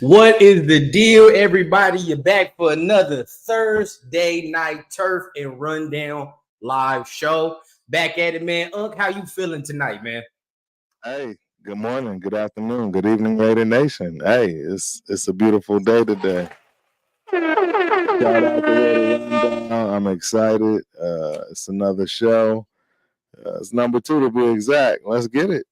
What is the deal, everybody? You're back for another Thursday night turf and rundown live show. Back at it, man. Unc, how you feeling tonight, man? Hey, good morning, good afternoon, good evening, Raider Nation. Hey, it's a beautiful day today. Shout out to Raider Rundown. I'm excited. It's another show. It's number two to be exact. Let's get it.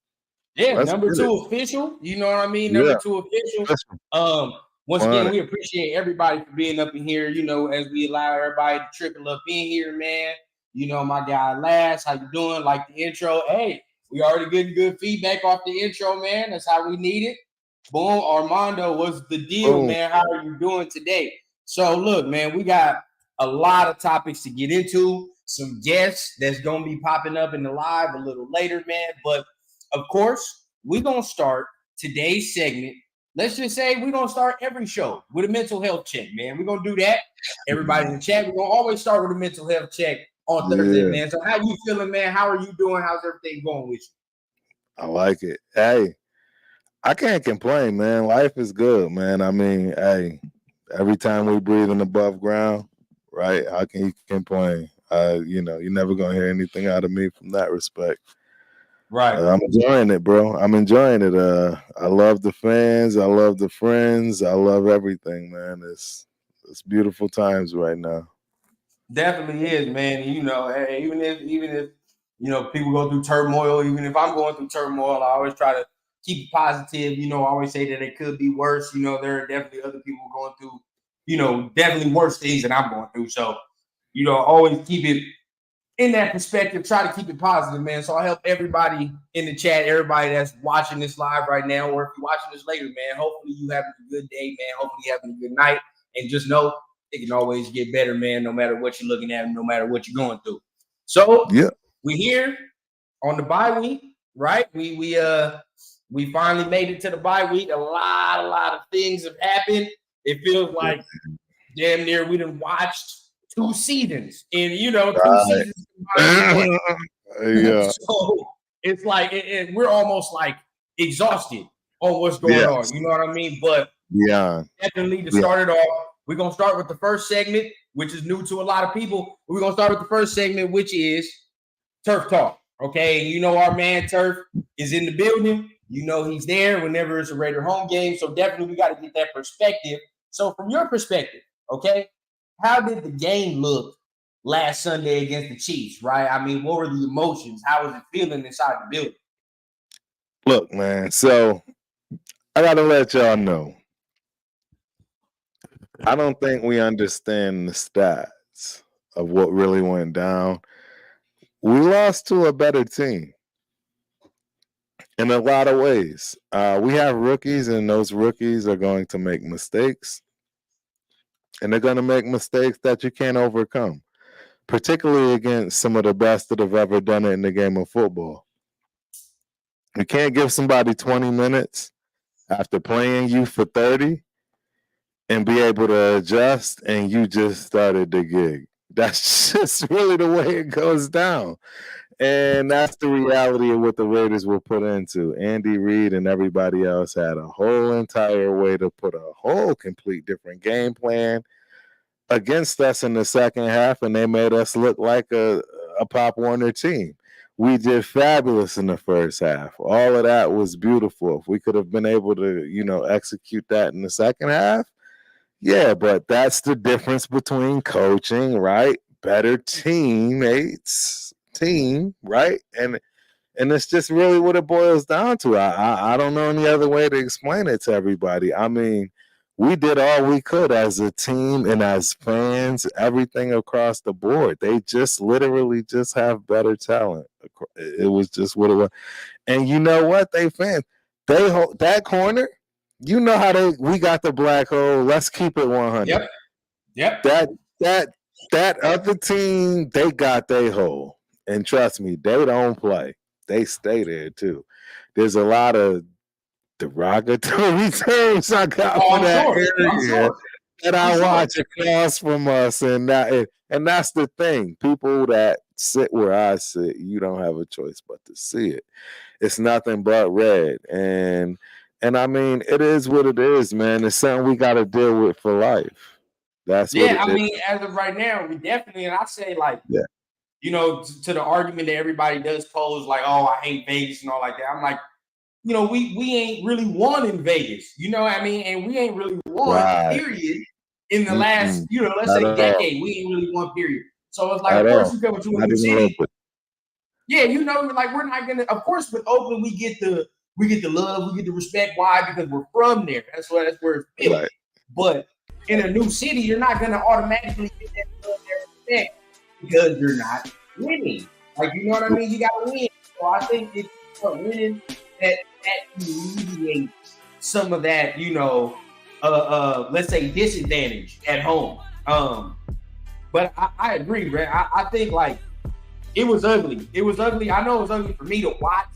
Yeah, Let's number get it. two official. You know what I mean? Number Yeah. two official. Listen, Um, Once on again, it. we appreciate everybody for being up in here. You know, as we allow everybody to trickle up in here, man. You know, my guy Last, how you doing? Like the intro. Hey, we already getting good feedback off the intro, man. That's how we need it. Boom, Armando, what's the deal, Boom. man? How are you doing today? So, look, man, we got a lot of topics to get into. Some guests that's gonna be popping up in the live a little later, man. But of course, we're gonna start today's segment. Let's just say we're gonna start every show with a mental health check, man. We're gonna do that. Everybody in the chat, we're gonna always start with a mental health check on Thursday, Yeah, man. So how you feeling, man? How are you doing? How's everything going with you? I like it. Hey, I can't complain, man. Life is good, man. I mean, hey, every time we breathing above ground, right? How can you complain? You're never gonna hear anything out of me from that respect. Right. I'm enjoying it, bro. I'm enjoying it. I love the fans. I love the friends. I love everything, man. It's beautiful times right now. Definitely is, man. You know, hey, even if people go through turmoil, even if I'm going through turmoil, I always try to keep it positive. You know, I always say that it could be worse. You know, there are definitely other people going through, definitely worse things than I'm going through. So, always keep it in that perspective. Try to keep it positive, man. So I help everybody in the chat, everybody that's watching this live right now, or if you're watching this later, man. Hopefully you having a good day, man. Hopefully you having a good night, and just know it can always get better, man. No matter what you're looking at, no matter what you're going through. So Yeah, we here on the bye week, right? We finally made it to the bye week. A lot of things have happened. It feels yeah, like damn near we done watched two seasons in two right. seasons combined in one. Yeah, So it's like we're almost like exhausted on what's going on. yes, You know what I mean? But beyond, definitely to yeah, start it off, we're gonna start with the first segment, which is new to a lot of people. We're gonna start with the first segment, which is Turf Talk. Okay, you know our man Turf is in the building. You know he's there whenever it's a Raider home game. So definitely we got to get that perspective. So from your perspective, okay, how did the game look last Sunday against the Chiefs? Right? I mean, what were the emotions? How was it feeling inside the building? look, man. So I gotta let y'all know. I don't think we understand the stats of what really went down. We lost to a better team in a lot of ways. We have rookies, and those rookies are going to make mistakes, and they're going to make mistakes that you can't overcome, particularly against some of the best that have ever done it in the game of football. You can't give somebody 20 minutes after playing you for 30 and be able to adjust, and you just started the gig. That's just really the way it goes down. And that's the reality of what the Raiders were put into. Andy Reid and everybody else had a whole entire way to put a whole complete different game plan against us in the second half, and they made us look like a Pop Warner team. We did fabulous in the first half. All of that was beautiful. If we could have been able to, execute that in the second half, yeah, but that's the difference between coaching, right? Better team, right? And it's just really what it boils down to. I don't know any other way to explain it to everybody. I mean, we did all we could as a team and as fans, everything across the board. They just literally just have better talent. It was just what it was. And you know what? They fans, that corner. You know how we got the black hole. Let's keep it 100. Yep. Yep. That that that other team, they got their hole. And trust me, they don't play. They stay there too. There's a lot of derogatory terms I got Oh, for I'm that sure. I'm area sure. that I'm I sure. watch across from us, and that's the thing. People that sit where I sit, you don't have a choice but to see it. It's nothing but red, And I mean, it is what it is, man. It's something we got to deal with for life. That's what Yeah, it I is. mean, as of right now, we definitely, and I say like, Yeah. to the argument that everybody does pose, like, oh, I hate Vegas and all like that. I'm like, we ain't really won in Vegas, you know what I mean? And we ain't really won, Right. period, in the last, Mm-mm. let's At say all. decade. We ain't really won, period. So it's like, At of course, all. you come to a Not new even a city. little bit. Yeah, like we're not gonna. Of course, with Oakland, we get the love, we get the respect. Why? Because we're from there. That's where it's built. Right. But in a new city, you're not gonna automatically get that love, that respect because you're not winning. Like, you know what I mean? You gotta win. So I think if you start winning, that alleviates some of that, let's say disadvantage at home. But I agree, Brett. I think like it was ugly. It was ugly. I know it was ugly for me to watch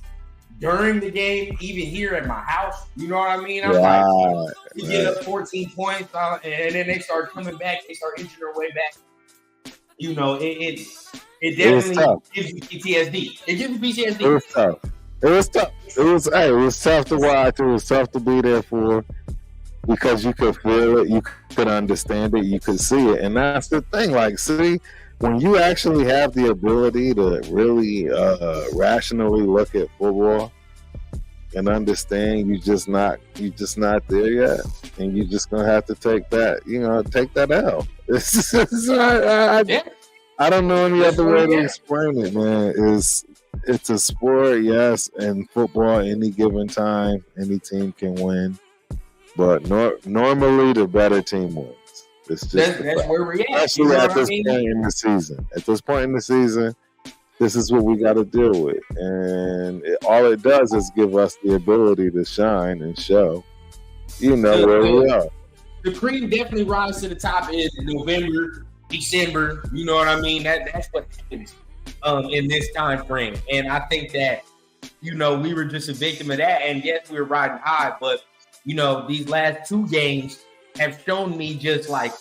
during the game, even here at my house. You know what I mean? I'm like, you get up 14 points, and then they start coming back. They start inching their way back. It definitely gives you PTSD. It gives you PTSD. It was tough. It was tough to watch. It was tough to be there for, because you could feel it, you could understand it, you could see it. And that's the thing. Like, see, when you actually have the ability to really rationally look at football and understand, you just not there yet, and you're just gonna have to take that L. I don't know any other way to explain it, man. It's a sport, yes, and football, any given time, any team can win, but normally the better team wins. It's just that's where we're at. Especially at this point in the season. At this point in the season, this is what we got to deal with, and all it does is give us the ability to shine and show, where we are. The cream definitely rises to the top in November, December. You know what I mean? That's what happens in this time frame, and I think that we were just a victim of that. And yes, we were riding high, but these last two games have shown me just like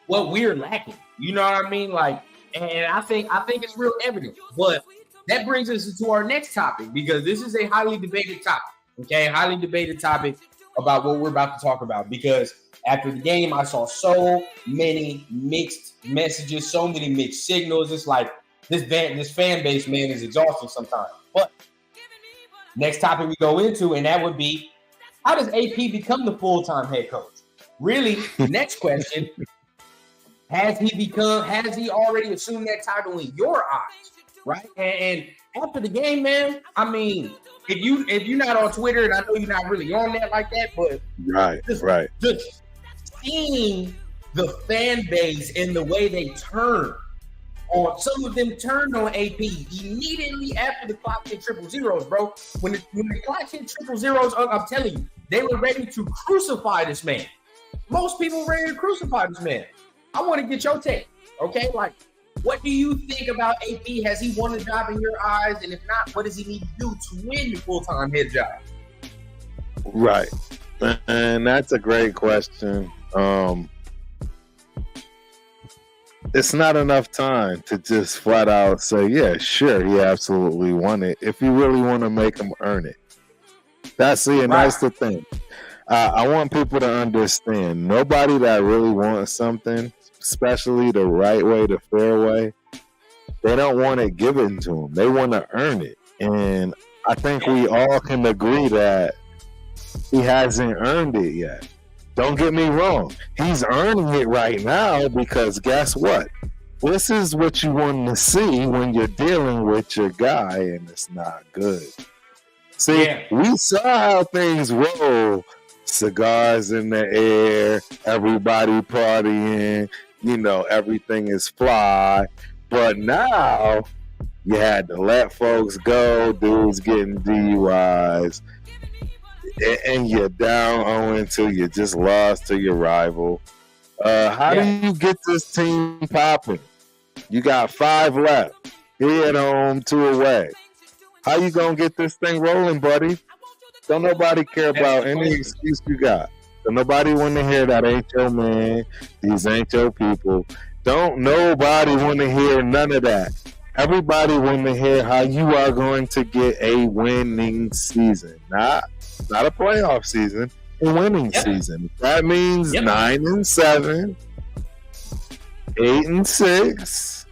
what we're lacking. You know what I mean? Like, and I think it's real evident. But that brings us to our next topic, because this is a highly debated topic. Okay, highly debated topic about what we're about to talk about. Because after the game, I saw so many mixed messages, so many mixed signals. It's like this fan base, man, is exhausting sometimes. But next topic we go into, and that would be, how does AP become the full-time head coach? Really, next question, has he already assumed that title in your eyes, right? And after the game, man, I mean, if you're not on Twitter, and I know you're not really on that like that, but just seeing the fan base and the way they turn on, some of them turned on AP immediately after the clock hit triple zeros, bro. When the clock hit triple zeros, I'm telling you, they were ready to crucify this man. Most people were ready to crucify this man. I want to get your take, okay? Like, what do you think about AP? Has he won the job in your eyes? And if not, what does he need to do to win the full-time head job? Right. And that's a great question. It's not enough time to just flat out say, yeah, sure, he absolutely won it, if you really want to make him earn it. That's the thing. I want people to understand, nobody that really wants something, especially the right way, the fair way, they don't want it given to them. They want to earn it. And I think we all can agree that he hasn't earned it yet. Don't get me wrong. He's earning it right now, because guess what? This is what you want to see when you're dealing with your guy, and it's not good. See, we saw how things roll. Cigars in the air, everybody partying, everything is fly. But now you had to let folks go, dudes getting DUIs, and you're down 0-2, you just lost to your rival. How do you get this team popping? You got 5 left, here at home, 2 away. How you gonna get this thing rolling, buddy? Don't nobody care about any excuse you got. Don't nobody want to hear that ain't your man. These ain't your people. Don't nobody want to hear none of that. Everybody want to hear how you are going to get a winning season. Not not a playoff season, a winning season. That means 9-7, 8-6.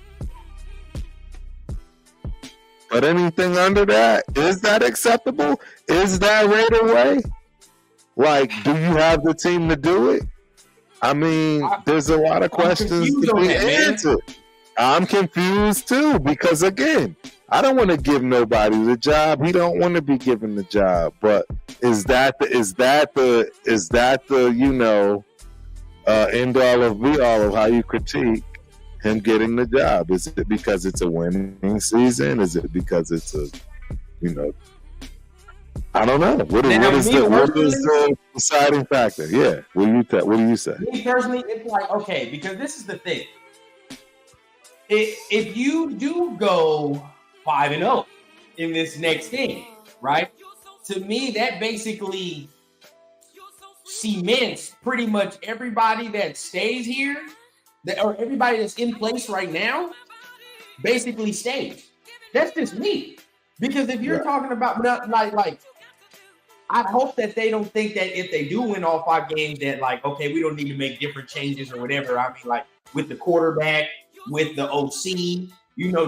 But anything under that, is that acceptable? Is that Raider way? Like, do you have the team to do it? I mean, there's a lot of questions to be answered. I'm confused too, because again, I don't want to give nobody the job. He don't want to be given the job. But is that the end all of be all of how you critique him getting the job? Is it because it's a winning season? Is it because it's a, I don't know. What is the deciding factor? Yeah. What do you say? Me personally, it's like, okay, because this is the thing. If you do go 5-0 in this next game, right? To me, that basically cements pretty much everybody that stays here, or everybody that's in place right now, basically stays. That's just me. Because if you're talking about like, I hope that they don't think that if they do win all 5 games that like, okay, we don't need to make different changes or whatever. I mean, like with the quarterback, with the OC,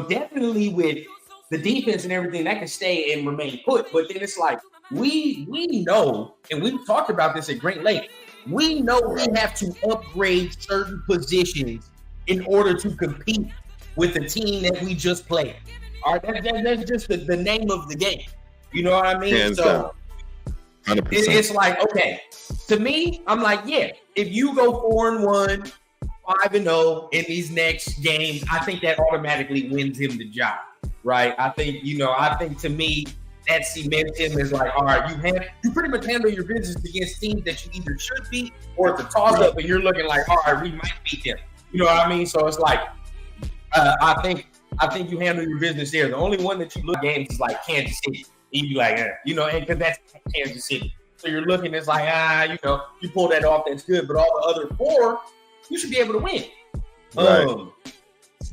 definitely with the defense and everything that can stay and remain put. But then it's like, we know, and we've talked about this at great length. We know we have to upgrade certain positions in order to compete with the team that we just played. All right, that's just the name of the game. You know what I mean? Hands down. 100%. It's like, okay, to me, I'm like, yeah, if you go 4-1, 5-0 in these next games, I think that automatically wins him the job, right? I think to me, that cements him as like, all right, you pretty much handle your business against teams that you either should beat or it's a toss-up, and you're looking like, all right, we might beat them. You know what I mean? So it's like, I think you handle your business there. The only one that you look at games is like Kansas City. And you be like, and because that's Kansas City. So you're looking, it's like, you pull that off, that's good. But all the other 4, you should be able to win. Right.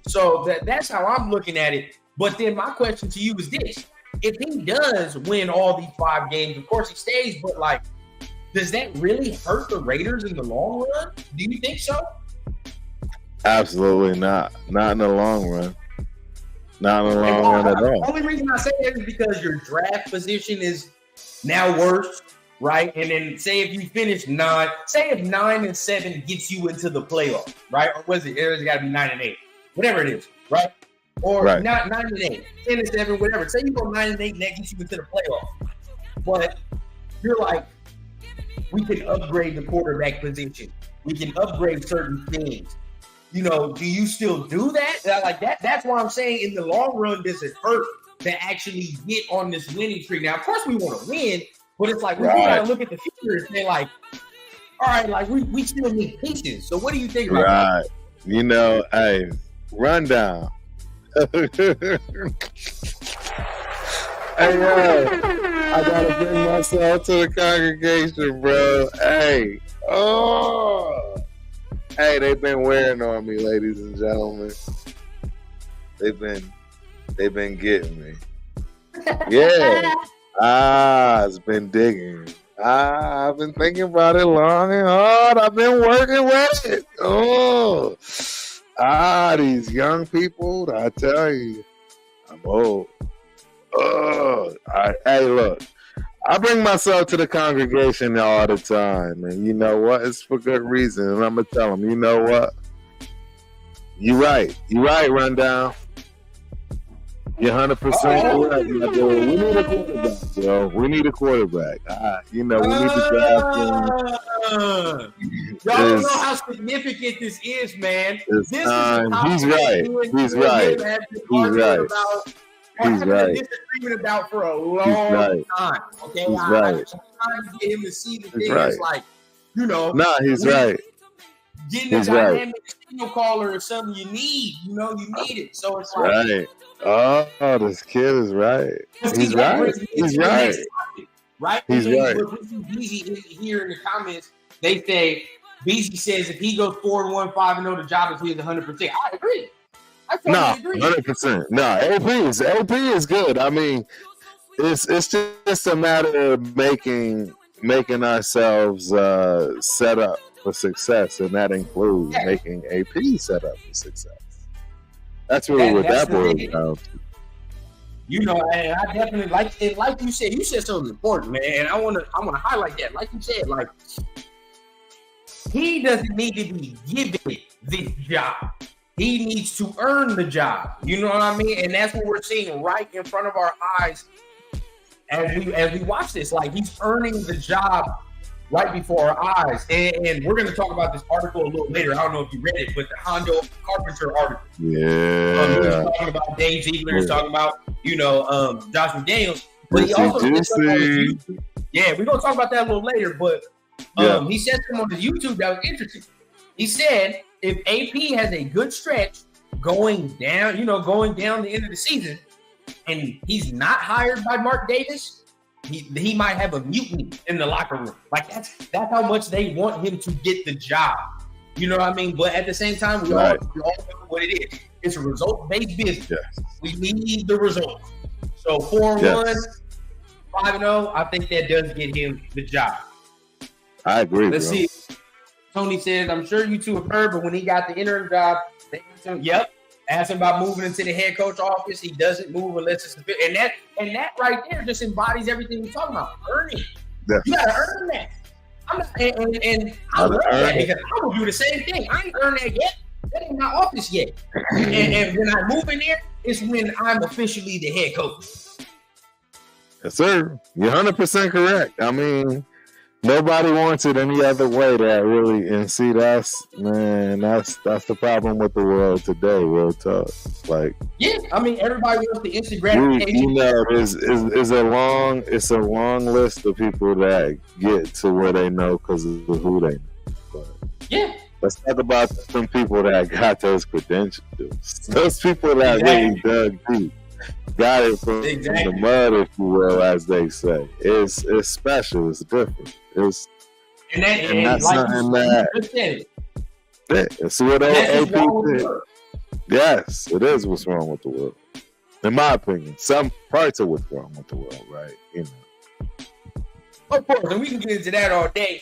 So that's how I'm looking at it. But then my question to you is this. If he does win all these 5 games, of course he stays, but like, does that really hurt the Raiders in the long run? Do you think so? Absolutely not. Not in the long run. Not in the long run at all. The only reason I say that is because your draft position is now worse, right? And then say if you finish 9, say if 9-7 gets you into the playoff, right? Or was it? It's got to be 9-8, whatever it is, right? Or not 9-8, 10-7, whatever. Say you go 9-8, that gets you into the playoff. But you're like, we can upgrade the quarterback position. We can upgrade certain things. Do you still do that? Like that? That's why I'm saying in the long run, does it hurt to actually get on this winning streak? Now, of course, we want to win, but it's like we got to look at the future and say, like, all right, like we still need pieces. So, what do you think about that? Hey, rundown. Hey, I gotta bring myself to the congregation, bro. Hey, Hey, they've been wearing on me, ladies and gentlemen. They've been getting me. Yeah. It's been digging. I've been thinking about it long and hard. I've been working with it. These young people, I tell you, I'm old. Hey, look. I bring myself to the congregation all the time, and you know what? It's for good reason, and I'm gonna tell them, you know what? You right, Rundown. You're 100% correct. We need a quarterback, yo. We need a quarterback. We need to draft him. Y'all don't know how significant this is, man. This is He's right. He's right. He's right. Disagreement about for a long time. Okay, he's right. I'm trying to get him to see the thing. It's like, he's right. Getting a dynamic signal caller is something you need. You need it. So it's like, right. Oh, this kid is right. He's right. He's right. Right. He's right. Beezy here in the comments, they say Beezy says if he goes 4-1, 5-0, the job is his 100%. I agree. I totally agree. 100%. No, LP is good. I mean, it's just a matter of making ourselves set up for success, and that includes making AP set up for success. That's really what that boils down to. You know, and I definitely like you said something important, man. And I wanna highlight that. Like you said, like he doesn't need to be given this job. He needs to earn the job. You know what I mean? And that's what we're seeing right in front of our eyes as we watch this. Like he's earning the job right before our eyes. And we're going to talk about this article a little later. I don't know if you read it, but the Hondo Carpenter article. Yeah. He was talking about Dave Ziegler, he was talking about, Josh McDaniels. But he also said something on his YouTube. Yeah, we're going to talk about that a little later. But he said something on his YouTube that was interesting. He said if AP has a good stretch going down the end of the season, and he's not hired by Mark Davis, he might have a mutiny in the locker room. Like that's how much they want him to get the job. You know what I mean? But at the same time, we all know what it is. It's a result-based business. Yes. We need the results. So 4-1, 5-0, I think that does get him the job. I agree. Let's see. Tony says, I'm sure you two have heard, but when he got the interim job, they asked him, asked him about moving into the head coach office. He doesn't move unless it's and that right there just embodies everything we're talking about. Earning. Yes. You gotta earn that. I'm not and I learned that because I will do the same thing. I ain't earned that yet. That ain't my office yet. and when I move in there, it's when I'm officially the head coach. Yes, sir. You're 100% correct. I mean, nobody wants it any other way. That really, and see, that's the problem with the world today. Real talk, like I mean, everybody wants the instant gratification. It's a long list of people that get to where they know because of who they know. But let's talk about some people that got those credentials. Those people that really dug deep. Got it from the mud, if you will, as they say. It's special. It's different. It's not something that. It's what AP did. Yes, it is what's wrong with the world. In my opinion, some parts of what's wrong with the world, right? Of course, and we can get into that all day.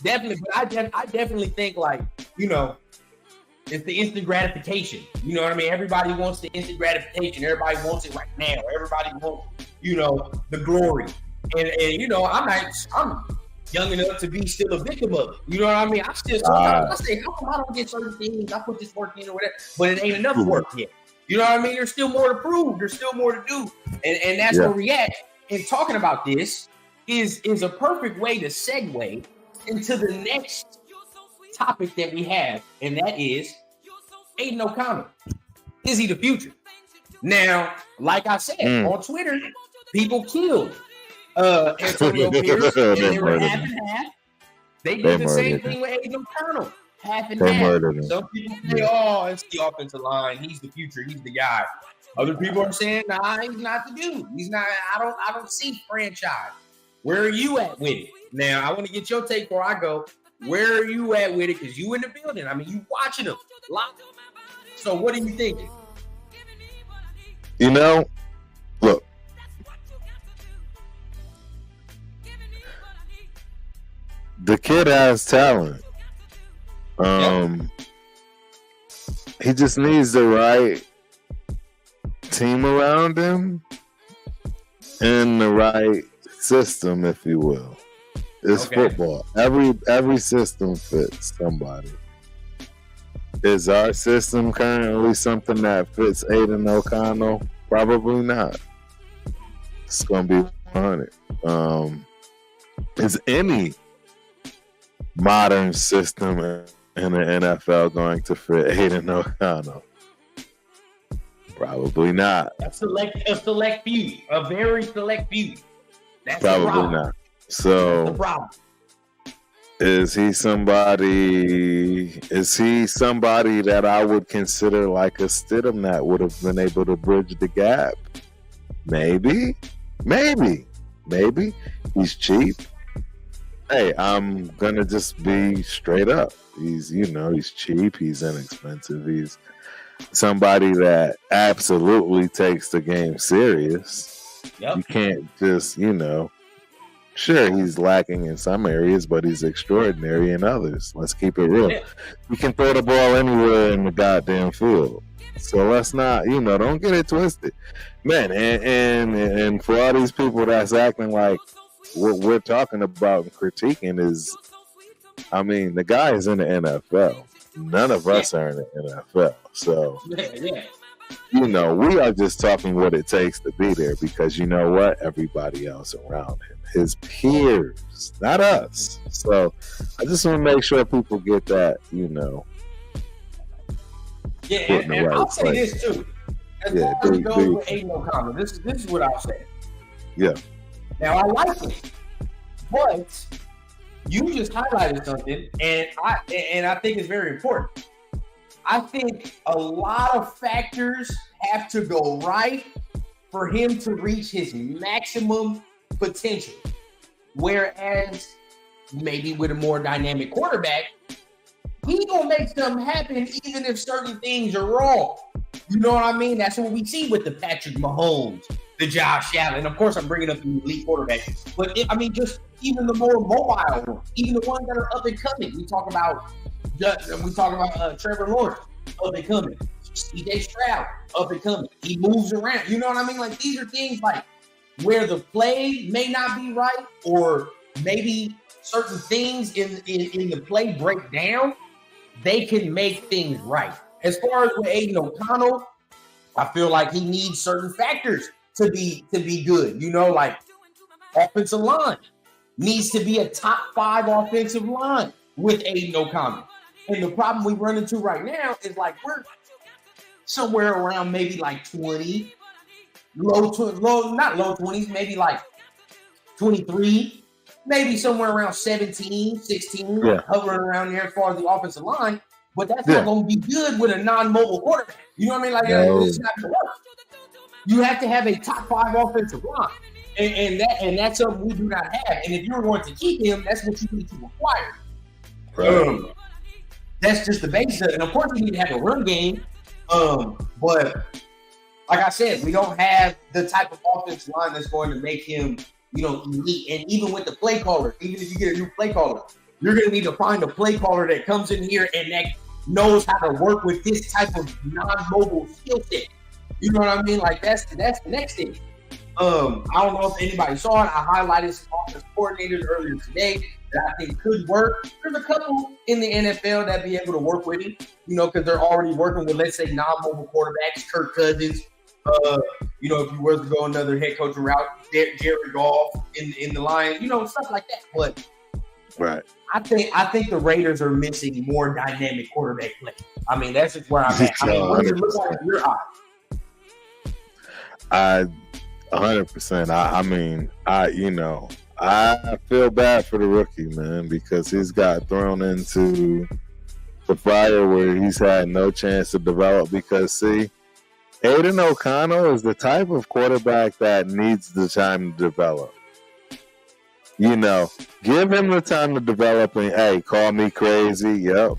Definitely. But I definitely think, like, it's the instant gratification. You know what I mean? Everybody wants the instant gratification. Everybody wants it right now. Everybody wants, the glory. And I'm young enough to be still a victim of it. You know what I mean? I still sometimes I say, how come I don't get certain things? I put this work in or whatever, but it ain't enough work yet. You know what I mean? There's still more to prove. There's still more to do. And that's where we at. And talking about this is a perfect way to segue into the next topic that we have, and that is Aiden O'Connell. Is he the future? Now, like I said, on Twitter, people killed Antonio Pierce, and they were half and half. They did the same thing with Aiden O'Connell, half and half. Some people say, it's the offensive line. He's the future. He's the guy. Other people are saying, nah, he's not the dude. He's not. I don't see franchise. Where are you at with it? Now, I want to get your take before I go. Where are you at with it? Because you in the building. I mean, you watching them. So what are you thinking? Look. The kid has talent. He just needs the right team around him and the right system, if you will. It's football. Every system fits somebody. Is our system currently something that fits Aiden O'Connell? Probably not. It's going to be 100. Is any modern system in the NFL going to fit Aiden O'Connell? Probably not. A select few. A very select few. That's probably not. So, that's the problem. Is he somebody that I would consider like a Stidham that would have been able to bridge the gap? Maybe. He's cheap. Hey, I'm gonna just be straight up. He's cheap, he's inexpensive, he's somebody that absolutely takes the game serious. Yep. You can't just, sure, he's lacking in some areas, but he's extraordinary in others. Let's keep it real. Yeah. You can throw the ball anywhere in the goddamn field. So let's not, don't get it twisted. Man, and for all these people that's acting like what we're talking about and critiquing is, the guy is in the NFL. None of us are in the NFL. So, we are just talking what it takes to be there because you know what? Everybody else around him, his peers, not us. So I just want to make sure people get that, Yeah, and I'll say this too. As far as it goes with Aiden O'Connell, this is what I'll say. Yeah. Now I like it, but you just highlighted something, and I think it's very important. I think a lot of factors have to go right for him to reach his maximum potential. Whereas maybe with a more dynamic quarterback, he's gonna make something happen even if certain things are wrong. You know what I mean? That's what we see with the Patrick Mahomes, the Josh Allen. Of course, I'm bringing up the elite quarterbacks, but just even the more mobile ones, even the ones that are up and coming. We talk about Trevor Lawrence, up and coming. C.J. Stroud, up and coming. He moves around. You know what I mean? Like, these are things like where the play may not be right, or maybe certain things in the play break down. They can make things right. As far as with Aiden O'Connell, I feel like he needs certain factors to be good. Like offensive line needs to be a top 5 offensive line with Aiden O'Connell. And the problem we run into right now is like we're somewhere around maybe like 20, not low 20s, maybe like 23, maybe somewhere around 17, 16, hovering around there as far as the offensive line. But that's not going to be good with a non-mobile quarterback. You know what I mean? Like, it's not going to work. You have to have a top 5 offensive line. And that's something we do not have. And if you're going to keep him, that's what you need to acquire. Right. That's just the basis of it. And of course, you need to have a run game. But like I said, we don't have the type of offensive line that's going to make him, elite. And even with the play caller, even if you get a new play caller, you're going to need to find a play caller that comes in here and that knows how to work with this type of non-mobile skill set. You know what I mean? Like, that's the next thing. I don't know if anybody saw it. I highlighted some offensive coordinators earlier today that I think could work. There's a couple in the NFL that be able to work with him, because they're already working with, let's say, non-mobile quarterbacks, Kirk Cousins. If you were to go another head coaching route, Jared Goff in the Lions, stuff like that. But right. I think the Raiders are missing more dynamic quarterback play. That's just where I'm at. What does it look like in your eyes? 100%. I feel bad for the rookie, man, because he's got thrown into the fire where he's had no chance to develop. Because, see, Aiden O'Connell is the type of quarterback that needs the time to develop. Give him the time to develop and, hey, call me crazy. Yep.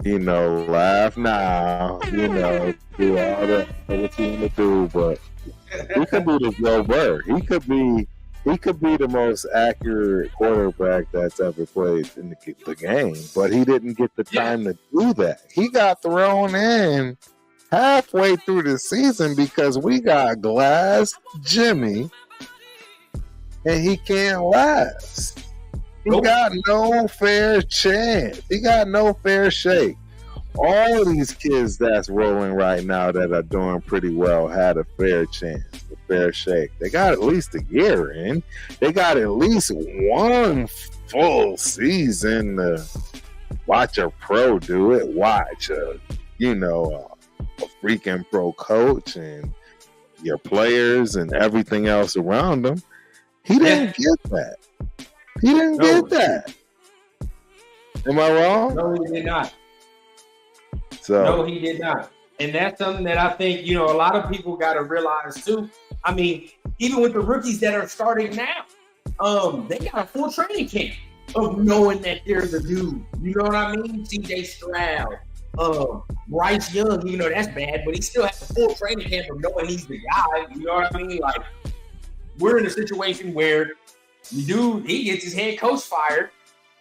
Laugh now. Do all the what you want to do, but he could be the Joe Burr. He could be the most accurate quarterback that's ever played in the game, but he didn't get the time to do that. He got thrown in halfway through the season because we got Glass Jimmy, and he can't last. He got no fair chance. He got no fair shake. All of these kids that's rolling right now that are doing pretty well had a fair chance, a fair shake. They got at least a year in. They got at least one full season to watch a pro do it. Watch a freaking pro coach and your players and everything else around them. He didn't get that. He didn't get that. Am I wrong? No, he did not. No, he did not. And that's something that I think, a lot of people got to realize too. Even with the rookies that are starting now, they got a full training camp of knowing that there's a dude. You know what I mean? C.J. Stroud, Bryce Young, that's bad, but he still has a full training camp of knowing he's the guy. You know what I mean? Like, we're in a situation where the dude, he gets his head coach fired,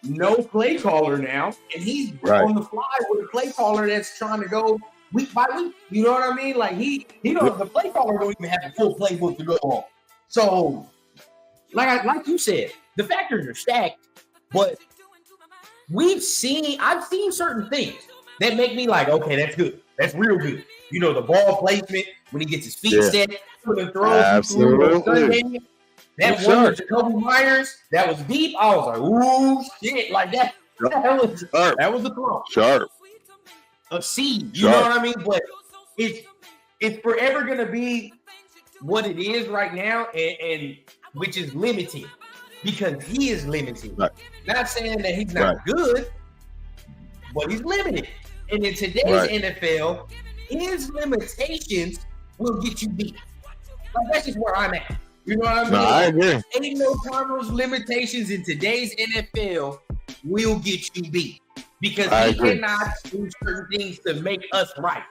no play caller now, and he's on the fly with a play caller that's trying to go week by week. You know what I mean? Like he don't, the play caller don't even have a full playbook to go on. So, like you said, the factors are stacked, but I've seen certain things that make me like, okay, that's good. That's real good. You know, the ball placement, when he gets his feet set, the throws. Absolutely. That one with Jacoby Myers, that was deep. I was like, ooh, shit, like that. That was a throw. Sharp. A seed. You know what I mean? But it's forever going to be what it is right now, and which is limited because he is limited. Right. Not saying that he's not good, but he's limited. And in today's NFL, his limitations will get you beat. Like, that's just where I'm at. You know what I mean? No, I agree. Ain't no Cardinals limitations in today's NFL will get you beat because he cannot do certain things to make us right.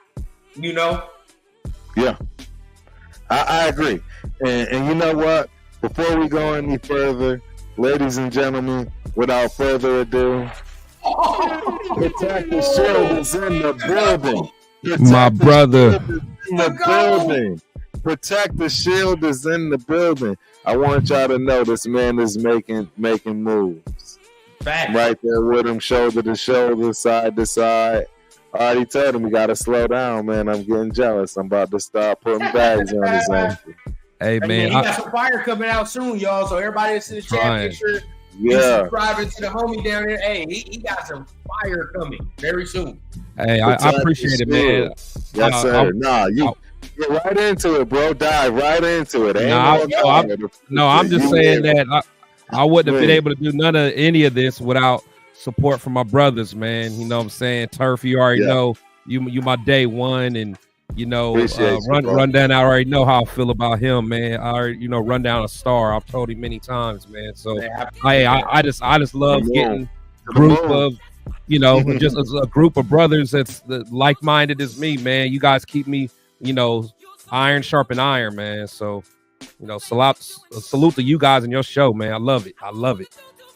You know? Yeah, I agree. And you know what? Before we go any further, ladies and gentlemen, without further ado, Protect the Shield is in the building. My brother. In the building. Protect the Shield is in the building. I want y'all to know this man is making moves. Fact. Right there with him, shoulder to shoulder, side to side. I already told him we got to slow down, man. I'm getting jealous. I'm about to start putting bags on his ankle. Hey, man. He got some fire coming out soon, y'all. So everybody that's in the chat, make sure you subscribe to the homie down there. Hey, he got some fire coming very soon. Hey, I appreciate it, man. Yes, sir. You get right into it, bro. Dive right into it. I'm just saying that I wouldn't have been able to do none of any of this without support from my brothers, man. You know what I'm saying? Turf, you already know you my day one, and you know, Rundown, I already know how I feel about him, man. I already, Rundown a star. I've told him many times, man. So I just love getting a group of, just a group of brothers that's like-minded as me, man. You guys keep me, iron sharpen iron, man. So, salute to you guys and your show, man. I love it.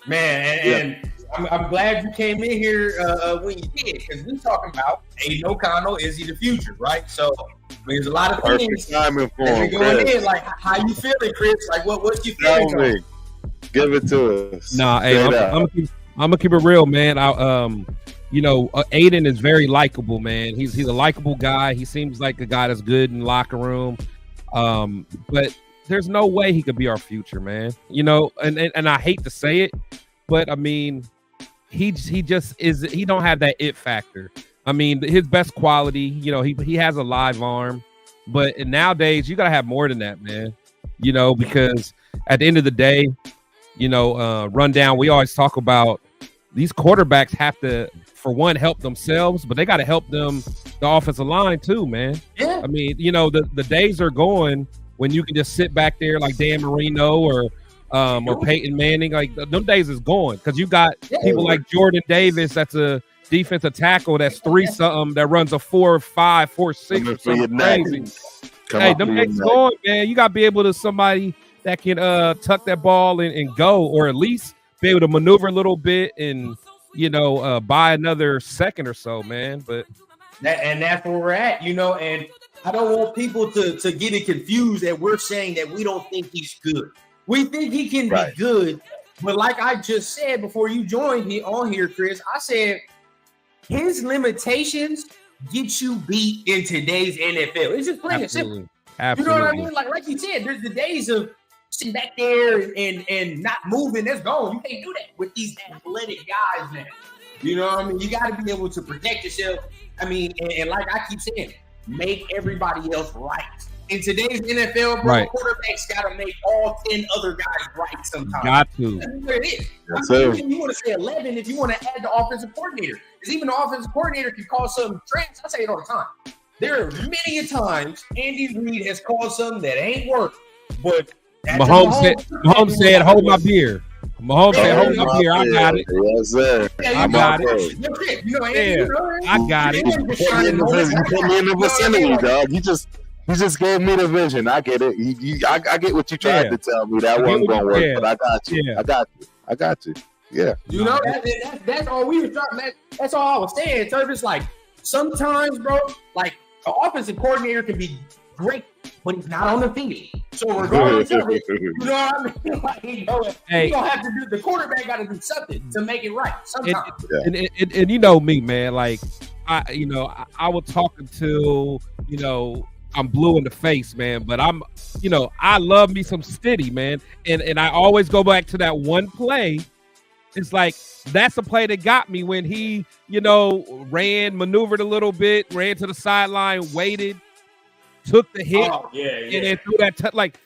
Man, and I'm glad you came in here when you did, because we talking about Aiden O'Connell, is he the future, right? So there's a lot of things timing for him, going in. Like, how you feeling, Chris? Like, what's your feeling? Give it to us. Nah, hey, I'm gonna keep it real, man. Aiden is very likable, man. He's a likable guy. He seems like a guy that's good in the locker room. But there's no way he could be our future, man. And I hate to say it, but I mean, he just is. He don't have that it factor. I mean, his best quality, he has a live arm, but nowadays you gotta have more than that, man. Because at the end of the day, Rundown, we always talk about these quarterbacks have to, for one, help themselves, but they got to help the offensive line too, man. Yeah. I mean, the days are going when you can just sit back there like Dan Marino or Peyton Manning. Like, them days is gone, because you got people like Jordan Davis that's a defensive tackle that's 3-something that runs a 4.5, 4.6, something crazy. Hey, them days going, man. You got to be able to somebody that can tuck that ball and go, or at least be able to maneuver a little bit and buy another second or so, man. But that's where we're at, and I don't want people to get it confused that we're saying that we don't think he's good. We think he can be good, but like I just said before you joined me on here, Chris, I said his limitations get you beat in today's NFL. It's just plain and simple. Absolutely. You know what I mean? Like you said, there's the days of sitting back there and not moving. That's gone. You can't do that with these athletic guys now. You know what I mean? You got to be able to protect yourself. I mean, and like I keep saying, make everybody else right. In today's NFL, bro, quarterbacks got to make all 10 other guys right sometimes. Got to. That's where it is. Yes, you want to say 11 if you want to add the offensive coordinator. Because even the offensive coordinator can call something trash. I say it all the time. There are many times Andy Reid has called something that ain't worked, but Mahomes said, hold my beer. Mahomes said, hold my beer. I got it. Yes, sir. I got it. I got it. You put me in the vicinity, dog. You just You just gave me the vision. I get it. I get what you tried to tell me. That wasn't gonna work, but I got you. Yeah. I got you. Yeah. You know, that's all we were trying. That's all I was saying. So it's like sometimes, bro, like an offensive coordinator can be great, but he's not on the field. So regardless of it, you know what I mean? Like, you gonna have to do. The quarterback got to do something to make it right. Sometimes. And you know me, man. Like I will talk until I'm blue in the face, man. But I love me some Stiddy, man. And I always go back to that one play. It's like that's a play that got me when he, maneuvered a little bit, ran to the sideline, waited, took the hit, and then threw that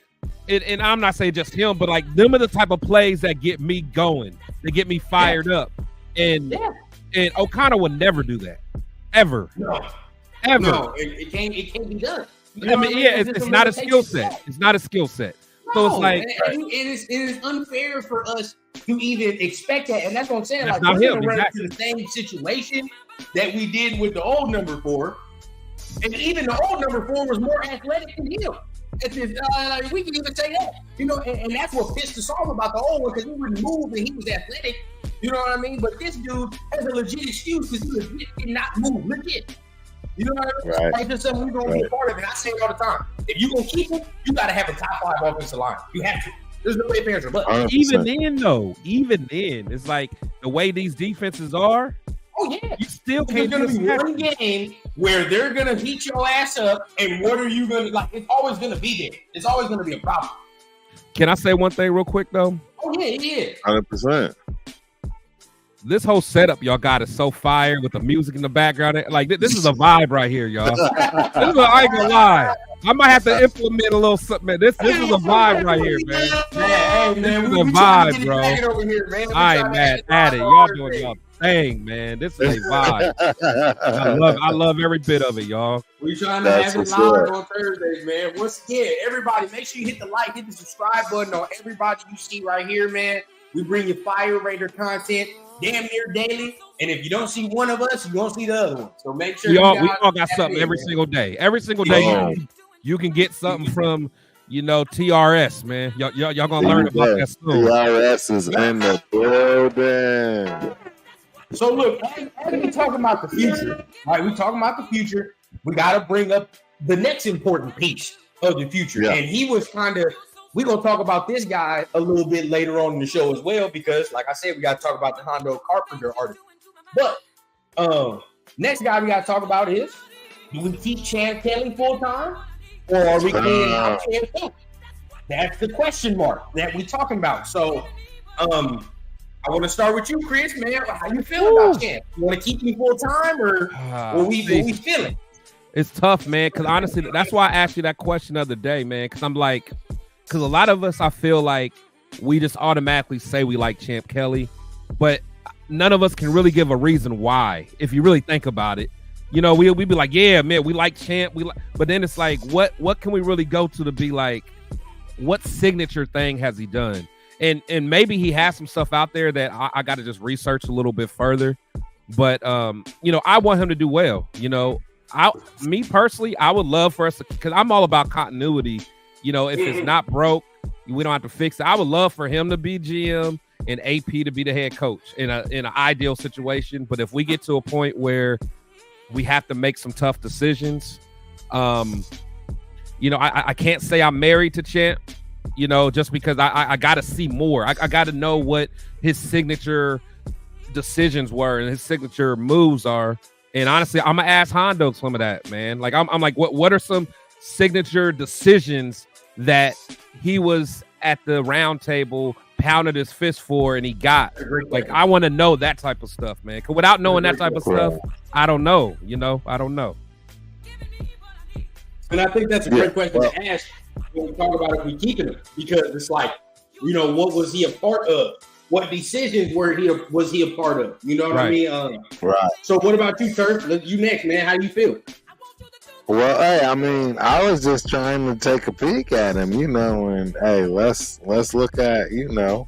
and I'm not saying just him, but like them are the type of plays that get me going, that get me fired up. And O'Connell would never do that, ever, ever. No, it can't be done. It's not a skill set. It's not a skill set. So it's like it is unfair for us to even expect that, and that's what I'm saying. That's like not we're him, run exactly. into the same situation that we did with the old number 4, and even the old number 4 was more athletic than him. We can even say that, and that's what pissed us off about the old one, because he wouldn't move and he was athletic. You know what I mean? But this dude has a legit excuse because he legit did not move. Legit. You know what I mean? Right. That's just something we're going to be a part of. And I say it all the time. If you're going to keep him, you got to have a top 5 offensive line. You have to. There's no way answer. But 100%. even then, it's like the way these defenses are. Oh, yeah. You still There's can't going to be one game where they're going to beat your ass up. And what are you going to, like, it's always going to be there. It's always going to be a problem. Can I say one thing real quick, though? Oh, yeah. 100%. This whole setup y'all got is so fire with the music in the background. Like this is a vibe right here, y'all. I ain't gonna lie. I might have to implement a little something. This is a vibe right here, man. Hey, man, this is a vibe, bro. I ain't mad at it. Y'all doing y'all thing, man. This is a vibe. I love every bit of it, y'all. We trying to have it live on Thursdays, man. Once again, everybody, make sure you hit the like, hit the subscribe button on everybody you see right here, man. We bring you Fire Raider content damn near daily, and if you don't see one of us, you won't see the other one. So make sure we all got something every single day. Every single day, you can get something from TRS, man. Y'all gonna learn about that soon. TRS is in the building. So look, as we talking about the future, right? We talking about the future. We got to bring up the next important piece of the future, and he was kind of. We're going to talk about this guy a little bit later on in the show as well, because like I said, we got to talk about the Hondo Carpenter article. But next guy we got to talk about is, do we keep Champ Kelly full time, or are we cleaning out Champ Kelly? That's the question mark that we talking about. So I want to start with you, Chris, man. How you feeling about Champ? You want to keep him full time, or what we feeling? It's tough, man, because honestly, that's why I asked you that question the other day, man, because I'm like, because a lot of us, I feel like we just automatically say we like Champ Kelly, but none of us can really give a reason why. If you really think about it, we'd be like, yeah, man, we like Champ. But then it's like, what can we really go to be like, what signature thing has he done? And maybe he has some stuff out there that I got to just research a little bit further. But I want him to do well. Me personally, I would love for us to, because I'm all about continuity. If it's not broke, we don't have to fix it. I would love for him to be GM and AP to be the head coach in an ideal situation. But if we get to a point where we have to make some tough decisions, I can't say I'm married to Champ, just because I got to see more. I got to know what his signature decisions were and his signature moves are. And honestly, I'm going to ask Hondo some of that, man. Like, I'm like, what are some signature decisions that he was at the round table pounded his fist for and he got? Like, I want to know that type of stuff, man. Because without knowing that type of stuff, I don't know. I don't know. And I think that's a great question to ask when we talk about if we keeping him, because it's like, what was he a part of? What decisions was he a part of? You know what I mean? Right. So what about you, Turf? You next, man. How you feel? Well, hey, I mean, I was just trying to take a peek at him, and hey, let's look at, Yeah. Bring up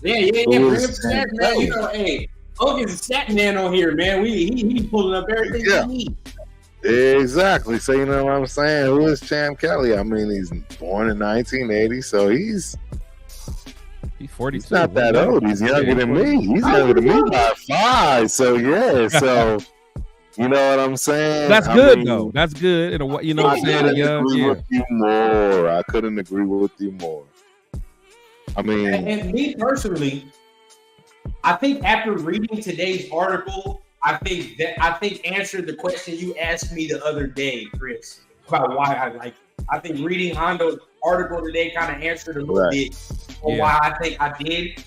the stats, man. Hey, Hogan's a stat man on here, man. He's pulling up everything we need. Exactly. So you know what I'm saying? Who is Champ Kelly? I mean, he's born in 1980, so he's 42. He's not that old. He's younger than me. He's How younger than me old? by 5. So yeah. So you know what I'm saying? That's I good mean, though. That's good. In a way, you know what I'm saying? I couldn't agree with you more. I mean, and me personally, I think after reading today's article, I think answered the question you asked me the other day, Chris, about why I like it. I think reading Hondo's article today kind of answered a little bit on why I think I did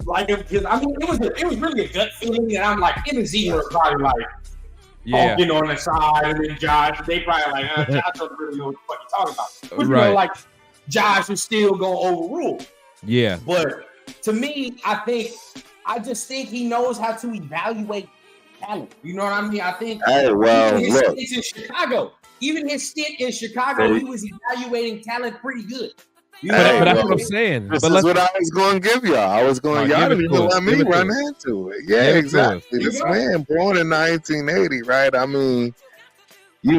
like him, because I mean it was really a gut feeling, and I'm like, him and Z were probably like talking on the side, and then Josh, they probably like, Josh doesn't really know what the fuck you're talking about. But, you know, like Josh is still gonna overrule. Yeah. But to me, I just think he knows how to evaluate talent. You know what I mean? I think even his stint in Chicago, he was evaluating talent pretty good. You know but that's what I'm saying. This is what I was going to give y'all. I was going, y'all didn't even let me run into it. Yeah, exactly. This man born in 1980, right? I mean, he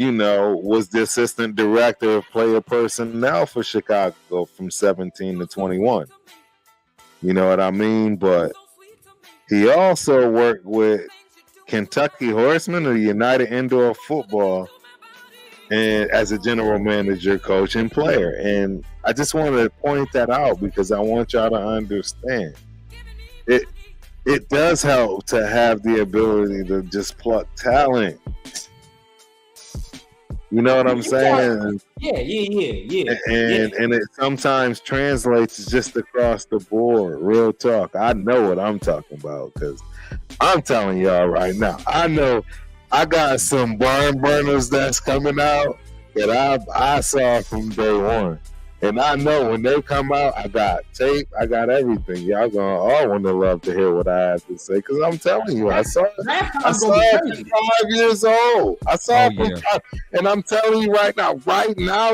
was the assistant director of player personnel for Chicago from 17 to 21. You know what I mean? But he also worked with Kentucky Horsemen of United Indoor Football and as a general manager, coach, and player. And I just wanted to point that out because I want y'all to understand. It does help to have the ability to just pluck talent. You know what I'm saying? Yeah. And it sometimes translates just across the board. Real talk. I know what I'm talking about because I'm telling y'all right now. I know I got some barn burners that's coming out that I saw from day one. And I know when they come out, I got tape, I got everything. Y'all gonna all want to love to hear what I have to say because I'm telling you, I saw it from 5 years old. I saw it from 5, and I'm telling you right now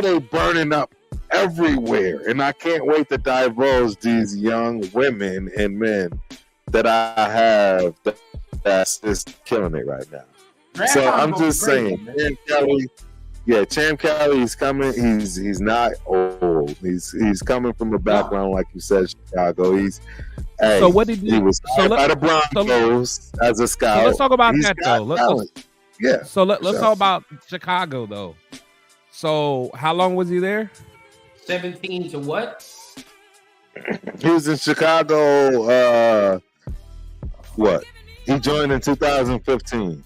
they burning up everywhere. And I can't wait to divulge these young women and men that I have that's just killing it right now. So I'm just saying, Champ Kelly, he's coming. He's not old. He's coming from a background like you said, Chicago. So what did he was by the Broncos as a scout. So let's talk about that though. So let's talk about Chicago though. So how long was he there? 17 to what? He was in Chicago. What? He joined in 2015.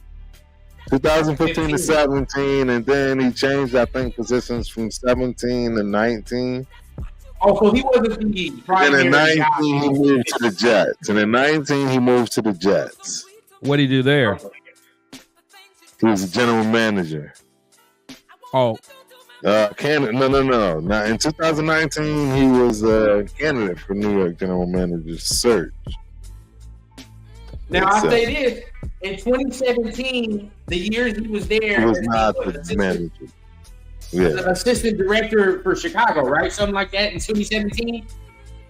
2015 to 17, and then he changed, I think, positions from 17 to 19. Oh, so he wasn't the primary. And in 19, he moved to the Jets. And in 19, he moved to the Jets. What did he do there? He was a general manager. Oh. No. Now, in 2019, he was a candidate for New York general manager search. Now, I'll say this. In 2017, the years he was there, he was not the manager. The assistant director for Chicago, right? Something like that in 2017.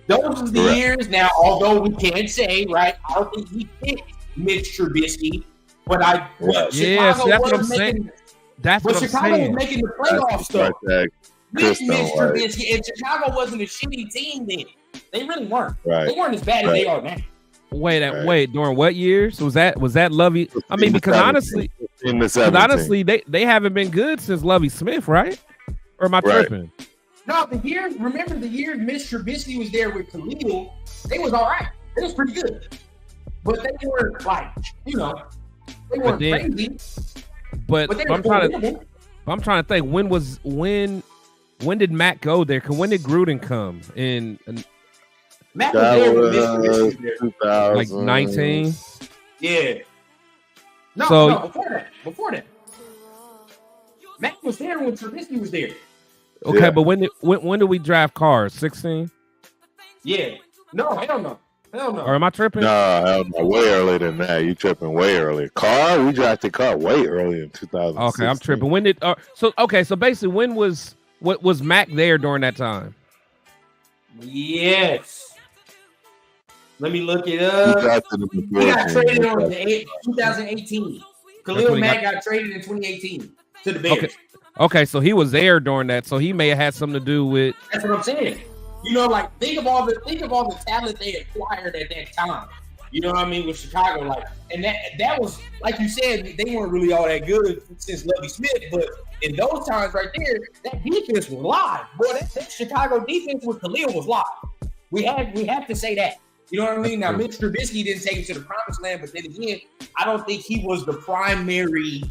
Those are the years. Now, although we can't say, right, I don't think he picked Mitch Trubisky, but that's what I'm saying. That's what I'm saying. Chicago was making the playoffs, though. Mitch Trubisky, and Chicago wasn't a shitty team then. They really weren't. Right. They weren't as bad as they are now. Wait, during what years? Was that Lovey? I mean, because honestly, they haven't been good since Lovey Smith, right? Or am I tripping? No, remember the years Mitch Trubisky was there with Khalil, they was all right. It was pretty good. But they weren't they weren't crazy. But I'm trying to think when did Matt go there? When did Gruden come in? Matt was there with Trubisky. Like 19? Yeah. No, before that. Matt was there when Trubisky was there. Okay, but when did we draft Carr? 16? Yeah. No, hell no. Or am I tripping? No, hell no. Way earlier than that. You tripping way earlier. Carr, we drafted Carr way earlier in 2000. Okay, I'm tripping. When did so basically when was Mac there during that time? Yes. Let me look it up. He got traded on 2018. Khalil Mack got traded in 2018 to the Bears. Okay, so he was there during that, so he may have had something to do with. That's what I'm saying. You know, like think of all the talent they acquired at that time. You know what I mean, with Chicago, like, and that was, like you said, they weren't really all that good since Lovie Smith, but in those times right there, that defense was live. Boy, that Chicago defense with Khalil was live. We have to say that. You know what I mean? Now, Mitch Trubisky didn't take him to the promised land, but then again, I don't think he was the primary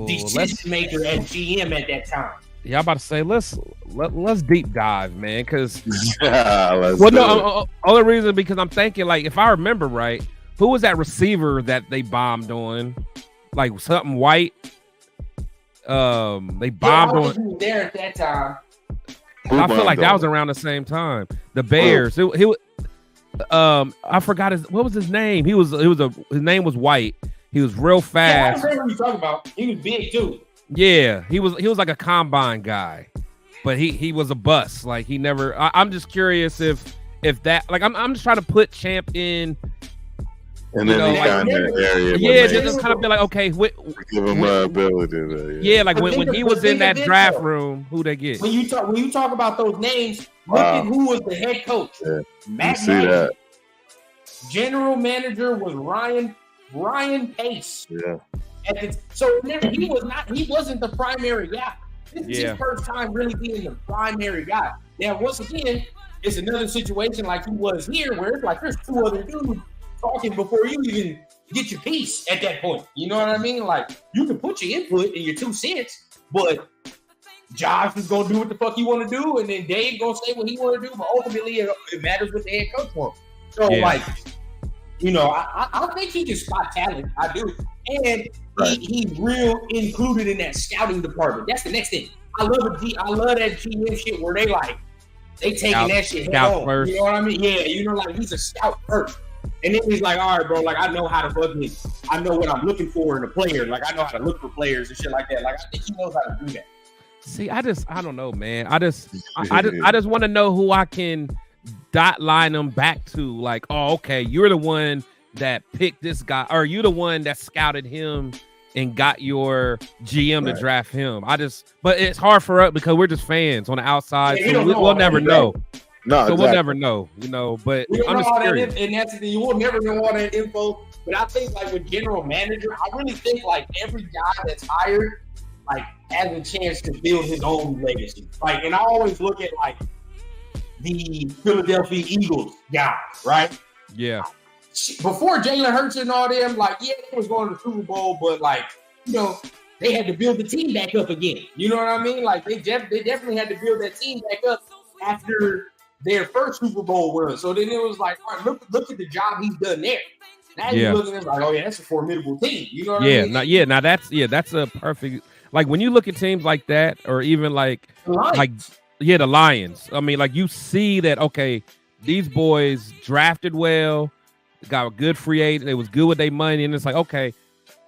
decision maker at GM at that time. Yeah, I'm about to say let's deep dive, man, because only reason because I'm thinking, like, if I remember right, who was that receiver that they bombed on? Like something white. They bombed on. He was there at that time. I feel like that was around the same time. The Bears. I forgot what was his name. His name was White. He was real fast. Yeah, I remember what you're talking about. He was big too. Yeah, he was like a combine guy, but he was a bust. Like he never. I'm just curious if that. Like I'm just trying to put Champ in. And then he got in that area. Yeah, just kind of be like, okay, give him ability. Yeah, like when he was in that draft room, who they get? When you talk about those names, look at who was the head coach. Yeah. Matt Nagy. General manager was Ryan Pace. Yeah. So he wasn't the primary guy. This is his first time really being the primary guy. Now, once again, it's another situation like he was here, where it's like there's two other dudes talking before you even get your piece at that point. You know what I mean? Like, you can put your input and your 2 cents, but Josh is gonna do what the fuck he want to do, and then Dave gonna say what he want to do. But ultimately, it matters what the head coach wants. So, like, you know, I think he can spot talent. I do, and he's real included in that scouting department. That's the next thing. I love that GM shit where they taking that shit head on. First. You know what I mean? Yeah, you know, like he's a scout first. And then he's like, all right, bro, like I know how to I know what I'm looking for in a player. Like I know how to look for players and shit like that. Like I think he knows how to do that. See, I don't know, man. I just want to know who I can dot line them back to. Like, oh, okay, you're the one that picked this guy, or you the one that scouted him and got your GM to draft him. But it's hard for us because we're just fans on the outside, so we'll never know. No, so we'll never know, you know. But I'm just curious. And that's the thing. You will never know all that info. But I think, like with general manager, I really think like every guy that's hired, like has a chance to build his own legacy. Like, and I always look at like the Philadelphia Eagles guy, right? Yeah. Before Jalen Hurts and all them, like, yeah, they was going to the Super Bowl, but like, you know, they had to build the team back up again. You know what I mean? Like they definitely had to build that team back up after their first Super Bowl run. So then it was like, all right, look at the job he's done there. Now you're looking at it like, oh yeah, that's a formidable team. You know what I mean? Now that's a perfect, like when you look at teams like that, or even like the Lions. I mean, like you see that, okay, these boys drafted well, got a good free agent, they was good with their money, and it's like, okay,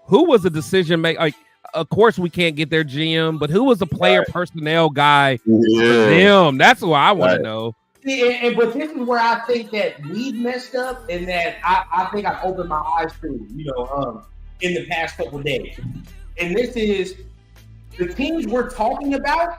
who was the decision maker? Like, of course we can't get their GM, but who was the player personnel guy for them? That's what I want to know. But this is where I think that we've messed up, and that I think I opened my eyes to, you know, in the past couple of days. And this is the teams we're talking about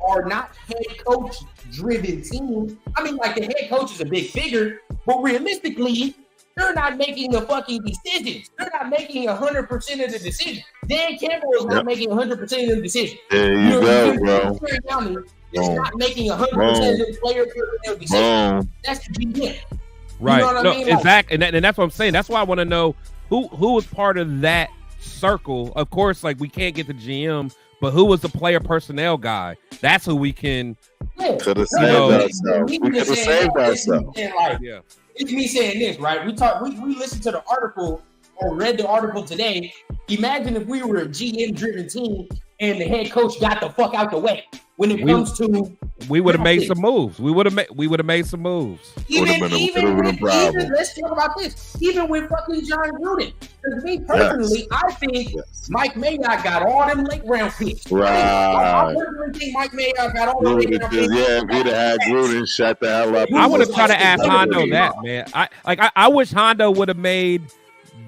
are not head coach driven teams. I mean, like the head coach is a big figure, but realistically, they're not making the fucking decisions. They're not making 100% of the decisions. Dan Campbell is not making 100% of the decisions. There you go, bro. It's not making 100% of the player decisions. That's the GM. Right. You know what I mean? Exactly. And that's what I'm saying. That's why I want to know who was part of that circle. Of course, like we can't get the GM, but who was the player personnel guy? That's who we can. Could have saved ourselves. We could have saved ourselves. Yeah. It's me saying this, right? We listened to the article or read the article today. Imagine if we were a GM-driven team and the head coach got the fuck out the way when it comes to. We would have made some moves. We would have made some moves. Even let's talk about this. Even with fucking John Gruden. Because me personally, I think Mike Mayock got all them late round picks. Right. I personally think Mike Mayock got all the late round picks. Yeah, if he'd have had Gruden shut the hell up. I would have tried to ask Hondo that, man. I wish Hondo would have made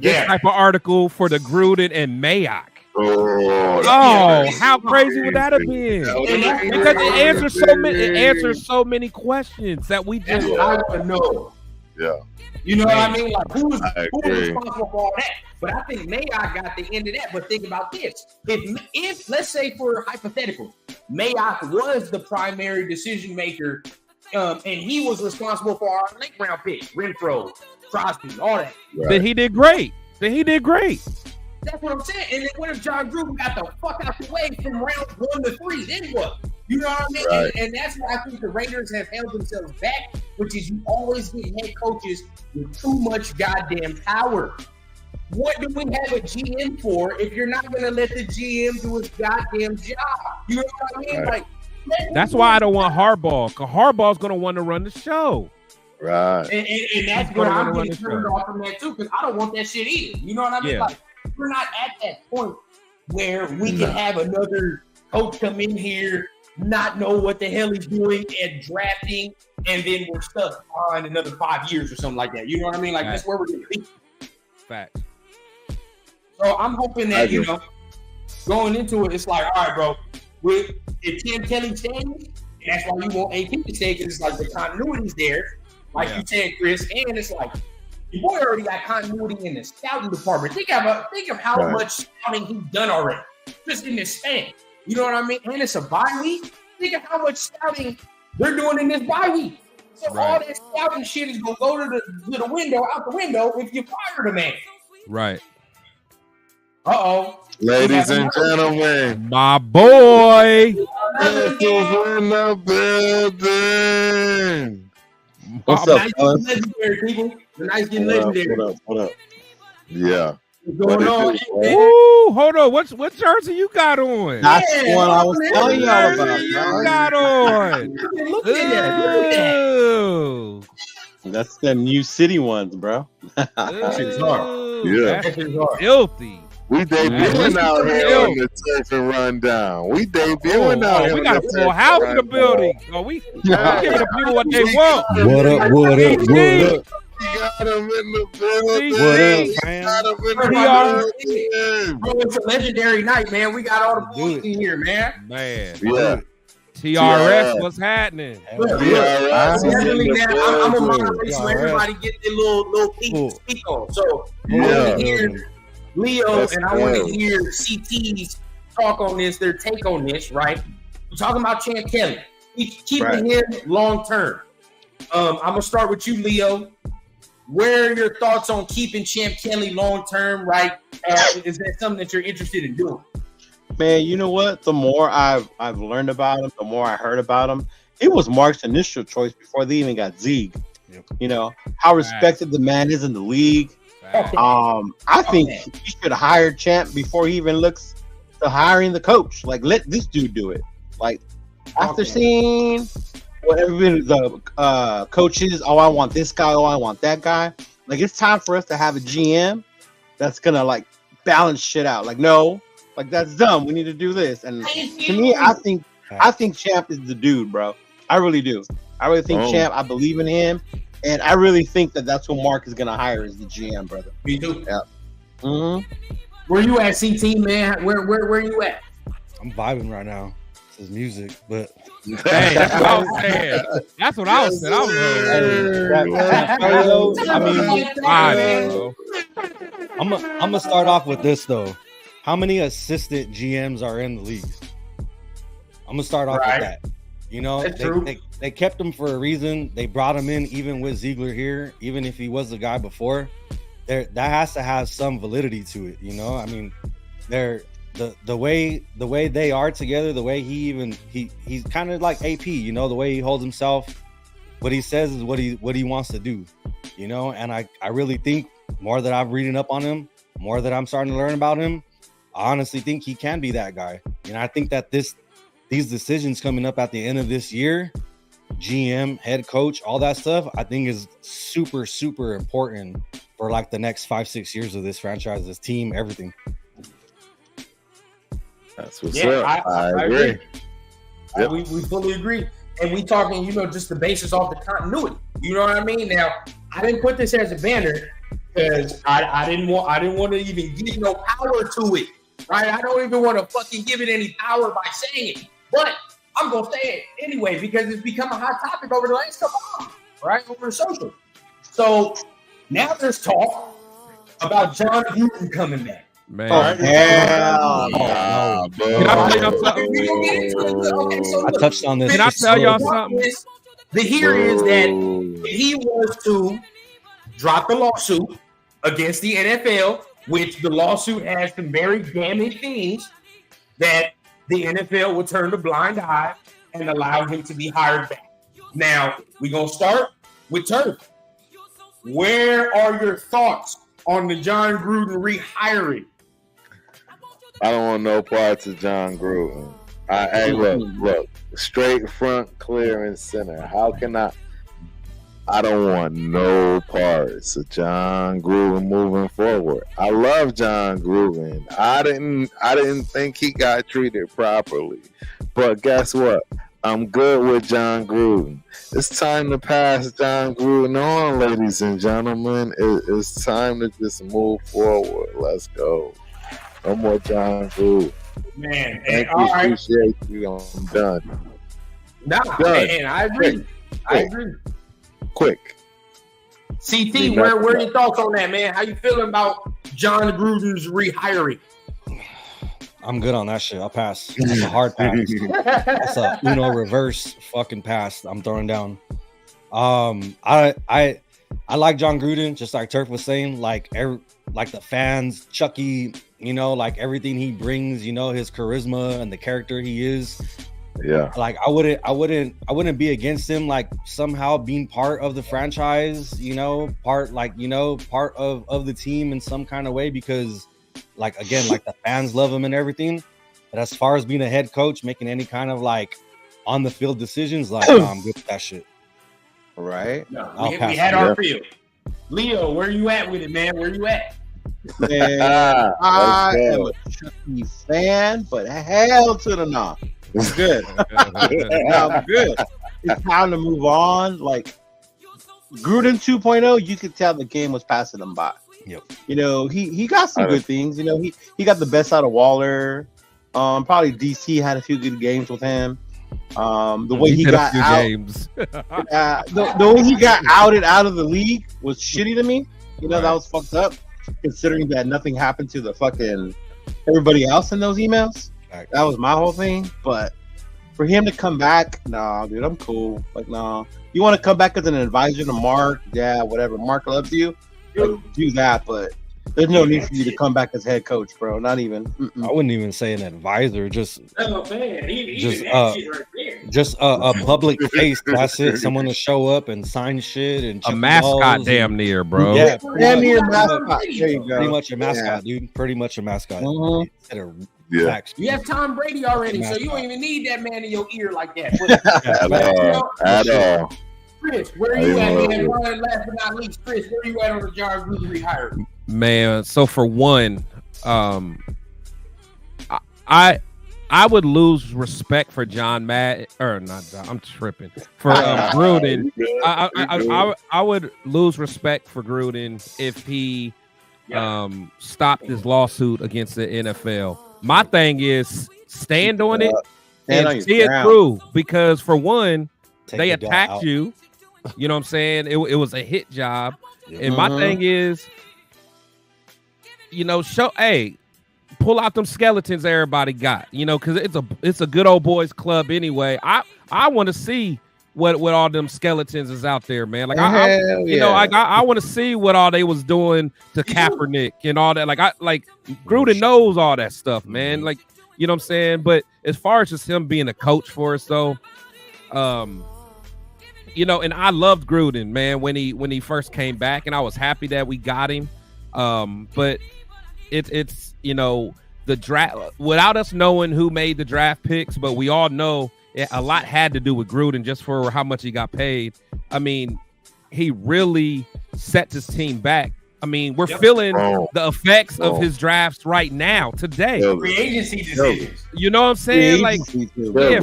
This type of article for the Gruden and Mayock. Oh, How crazy would that have been? Because it answers so many questions that we That's just. what I want to know. Yeah. You know what I mean? Like, who was agree. responsible for all that? But I think Mayock got the end of that. But think about this. If let's say, for hypothetical, Mayock was the primary decision maker, and he was responsible for our late round pick, Renfro, Crosby, all that. Right. Then he did great. That's what I'm saying. And then what if John Gruden got the fuck out the way from round 1 to 3? Then what? You know what I mean? Right. And that's why I think the Raiders have held themselves back, which is you always get head coaches with too much goddamn power. What do we have a GM for if you're not going to let the GM do his goddamn job? You know what I mean? Right. Like, That's why I don't want Harbaugh, because Harbaugh's going to want to run the show. Right. And that's where I'm getting turned off from that too, because I don't want that shit either. You know what I mean? Yeah. Like, we're not at that point where we can have another coach come in here, not know what the hell he's doing at drafting, and then we're stuck on another 5 years or something like that. You know what I mean? Like, that's where we're going to be. Fact. So I'm hoping that, going into it, it's like, all right, bro, if Tim Kelly stays, that's why you want AP to stay, because it's like the continuity's there, like you said, Chris, and it's like, your boy already got continuity in the scouting department. Think of how much scouting he's done already, just in this span. You know what I mean? And it's a bye week. Think of how much scouting they're doing in this bye week. So all that scouting shit is gonna go to the window, out the window, if you fire the man. Right. Ladies and gentlemen, my boy. in the building. What's up, guys? Legendary people. The nice getting legendary. What up? Yeah. What's going on? Ooh, hold on. What jersey you got on? That's the one I was telling y'all about. You got on. Look at that. Ooh. That's the new city ones, bro. Ooh, Yeah. that's filthy. We debuting out here on the Turf and Rundown. We debuting out here. We got a full house in the building. We giving the people what they want. What up? We got them in the building. What up, We fam? got them in the building. Bro, it's a legendary night, man. We got all the boys in here, man. Man. Yeah. TRS, what's happening? Look, definitely, man. I'm a moderate, so everybody get their little piece to speak on. So, I want to hear Leo and I want to hear CT's talk on this, their take on this, right? We're talking about Champ Kelly. Keeping him long term. I'm going to start with you, Leo. Where are your thoughts on keeping Champ Kelly long term, right? Is that something that you're interested in doing? Man, you know what? The more I've learned about him, the more I heard about him. He was Mark's initial choice before they even got Zeke. Yep. You know how respected the man is in the league. I think he should hire Champ before he even looks to hiring the coach. Like, let this dude do it. Like, after seeing whatever the coaches, I want this guy, I want that guy. Like, it's time for us to have a GM that's gonna like balance shit out. Like, no, like that's dumb. We need to do this. And to me, I think Champ is the dude, bro. I really do. I really think Champ. I believe in him. And I really think that that's what Mark is going to hire as the GM, brother. Me too. Yeah. Mm-hmm. Where you at, CT, man? Where you at? I'm vibing right now. This is music, but hey, that's what I was saying. That's what I was saying. I'm gonna start off with this though. How many assistant GMs are in the league? I'm gonna start off with that. You know, they kept him for a reason. They brought him in even with Ziegler here, even if he was the guy before. That has to have some validity to it. You know, I mean, they're the way they are together. The way he's kind of like AP. You know, the way he holds himself. What he says is what he wants to do. You know, and I really think more that I'm reading up on him, more that I'm starting to learn about him, I honestly think he can be that guy. And I think that these decisions coming up at the end of this year, GM, head coach, all that stuff, I think is super, super important for like the next 5-6 years of this franchise, this team, everything. That's what's up. I agree. Yep. We fully agree. And we talking, just the basis off the continuity. You know what I mean? Now, I didn't put this as a banner because I didn't want to even give no power to it. Right? I don't even want to fucking give it any power by saying it. But I'm gonna say it anyway because it's become a hot topic over the last couple of months, right? Over social. So now there's talk about John Gruden coming back. Man. Hell no. Can I tell y'all something? Okay, so I touched on this. Can I tell y'all something? The here is that he was to drop the lawsuit against the NFL, which the lawsuit has some very damning things that the NFL would turn a blind eye and allow him to be hired back. Now, we're going to start with Turf. Where are your thoughts on the John Gruden rehiring? I don't want no parts of John Gruden. Hey, look, straight front, clear, and center. How can I don't want no parts of John Gruden moving forward. I love John Gruden. I didn't think he got treated properly. But guess what? I'm good with John Gruden. It's time to pass John Gruden on, ladies and gentlemen. It's time to just move forward. Let's go. No more John Gruden. Man, Thank you, appreciate you. I'm done. Nah, man, I agree. I agree. Quick. CT, where are your thoughts on that, man? How you feeling about John Gruden's rehiring? I'm good on that shit. I'll pass. It's a hard pass. That's a reverse fucking pass I'm throwing down. I like John Gruden, just like Turf was saying, like the fans, Chucky, like everything he brings, his charisma and the character he is. Yeah. Like I wouldn't be against him like somehow being part of the franchise, part of the team in some kind of way, because like the fans love him and everything. But as far as being a head coach, making any kind of like on the field decisions, like I'm good with that shit. Right. No, we had our field. Leo, where you at with it, man? Where you at? Man, I am a Chucky fan, but hell to the no. I'm good. I'm good. It's time to move on. Like Gruden 2.0, you could tell the game was passing him by. Yep. He got some good things. He got the best out of Waller. Probably DC had a few good games with him. The way he got out, games. The way he got outed out of the league was shitty to me. That was fucked up, considering that nothing happened to the fucking everybody else in those emails. That was my whole thing. But for him to come back, nah, dude, I'm cool. Like, nah. You want to come back as an advisor to Mark? Yeah, whatever. Mark loves you. Like, do that, but there's no need for you to come back as head coach, bro. Not even. I wouldn't even say an advisor. Just a public face. That's it. Someone to show up and sign shit and a mascot, damn near, bro. Yeah, damn near mascot. There you go. Pretty much a mascot, dude. Pretty much a mascot. Yeah. You have Tom Brady already, so you don't even need that man in your ear like that. At all. Chris, where are you at, man? Last but not least, Chris, where are you at on the John Gruden rehiring? Man, so for one, I would lose respect for John Madden, or not John, I'm tripping. For Gruden, I would lose respect for Gruden if he stopped his lawsuit against the NFL. My thing is stand on it and see it through, because for one, they attacked you. You know what I'm saying? It was a hit job. And my thing is, pull out them skeletons everybody got, because it's a good old boys club anyway. I want to see what all them skeletons is out there, man. Like I want to see what all they was doing to Kaepernick and all that. Like Gruden knows all that stuff, man. Like, you know what I'm saying? But as far as just him being a coach for us, though, and I loved Gruden, man, when he first came back, and I was happy that we got him. But it's the draft, without us knowing who made the draft picks, but we all know a lot had to do with Gruden just for how much he got paid. I mean, he really set his team back. I mean, we're feeling the effects of his drafts right now, today. Free agency decisions. You know what I'm saying?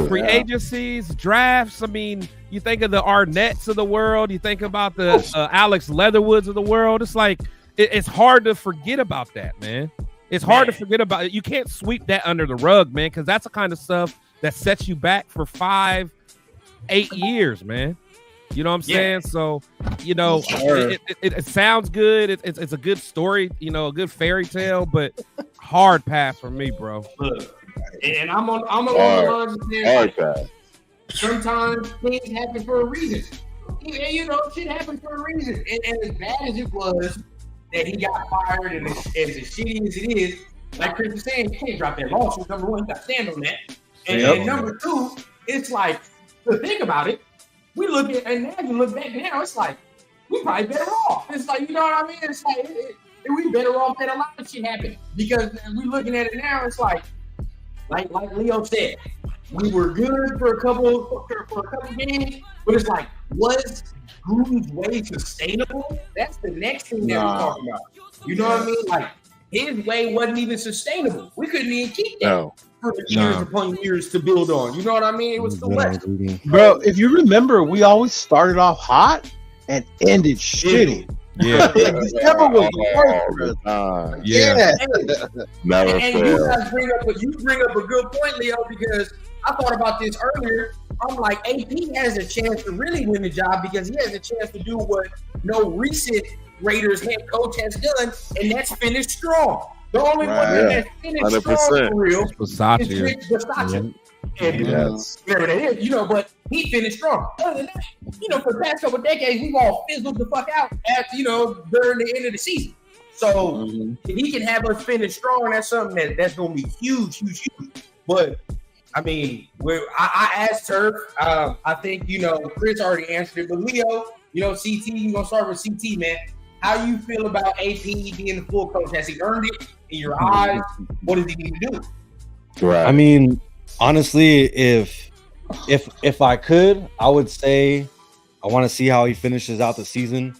Free agencies, drafts. I mean, you think of the Arnett's of the world. You think about the Alex Leatherwoods of the world. It's like, it's hard to forget about that, man. It's hard to forget about it. You can't sweep that under the rug, man, because that's the kind of stuff that sets you back for 5-8 years, man. You know what I'm saying? So, it sounds good. It's a good story, a good fairy tale, but hard pass for me, bro. Look, and I'm along the lines of saying, pass. Sometimes things happen for a reason. Shit happens for a reason. And as bad as it was that he got fired, and as shitty as it is, like Chris was saying, you can't drop that lawsuit. Number one, you got to stand on that. And number two, it's like, to think about it, we look at, and now you look back now, it's like, we probably better off. It's like, you know what I mean? It's like, we better off that a lot of shit happened. Because we looking at it now, it's like Leo said, we were good for a couple games, but it's like, was Gruden's way sustainable? That's the next thing that we're talking about. You know what I mean? Like, his way wasn't even sustainable. We couldn't even keep that for years upon years to build on. You know what I mean? It was too much. Bro, if you remember, we always started off hot and ended shitty. Yeah. December was the worst. Never and you guys bring up a good point, Leo, because I thought about this earlier. I'm like, AP has a chance to really win the job because he has a chance to do what no recent Raiders head coach has done, and that's finish strong. The only one that has finished strong for real is Versace. Yes. Whatever that is, but he finished strong. Other than that, for the past couple of decades, we've all fizzled the fuck out after, during the end of the season. So if he can have us finish strong, that's something that's going to be huge, huge, huge. But I mean, I asked her. I think Chris already answered it, but Leo, CT, you gonna start with CT, man. How you feel about AP being the full coach? Has he earned it in your eyes? What does he need to do? Right. I mean, honestly, if I could, I would say I want to see how he finishes out the season.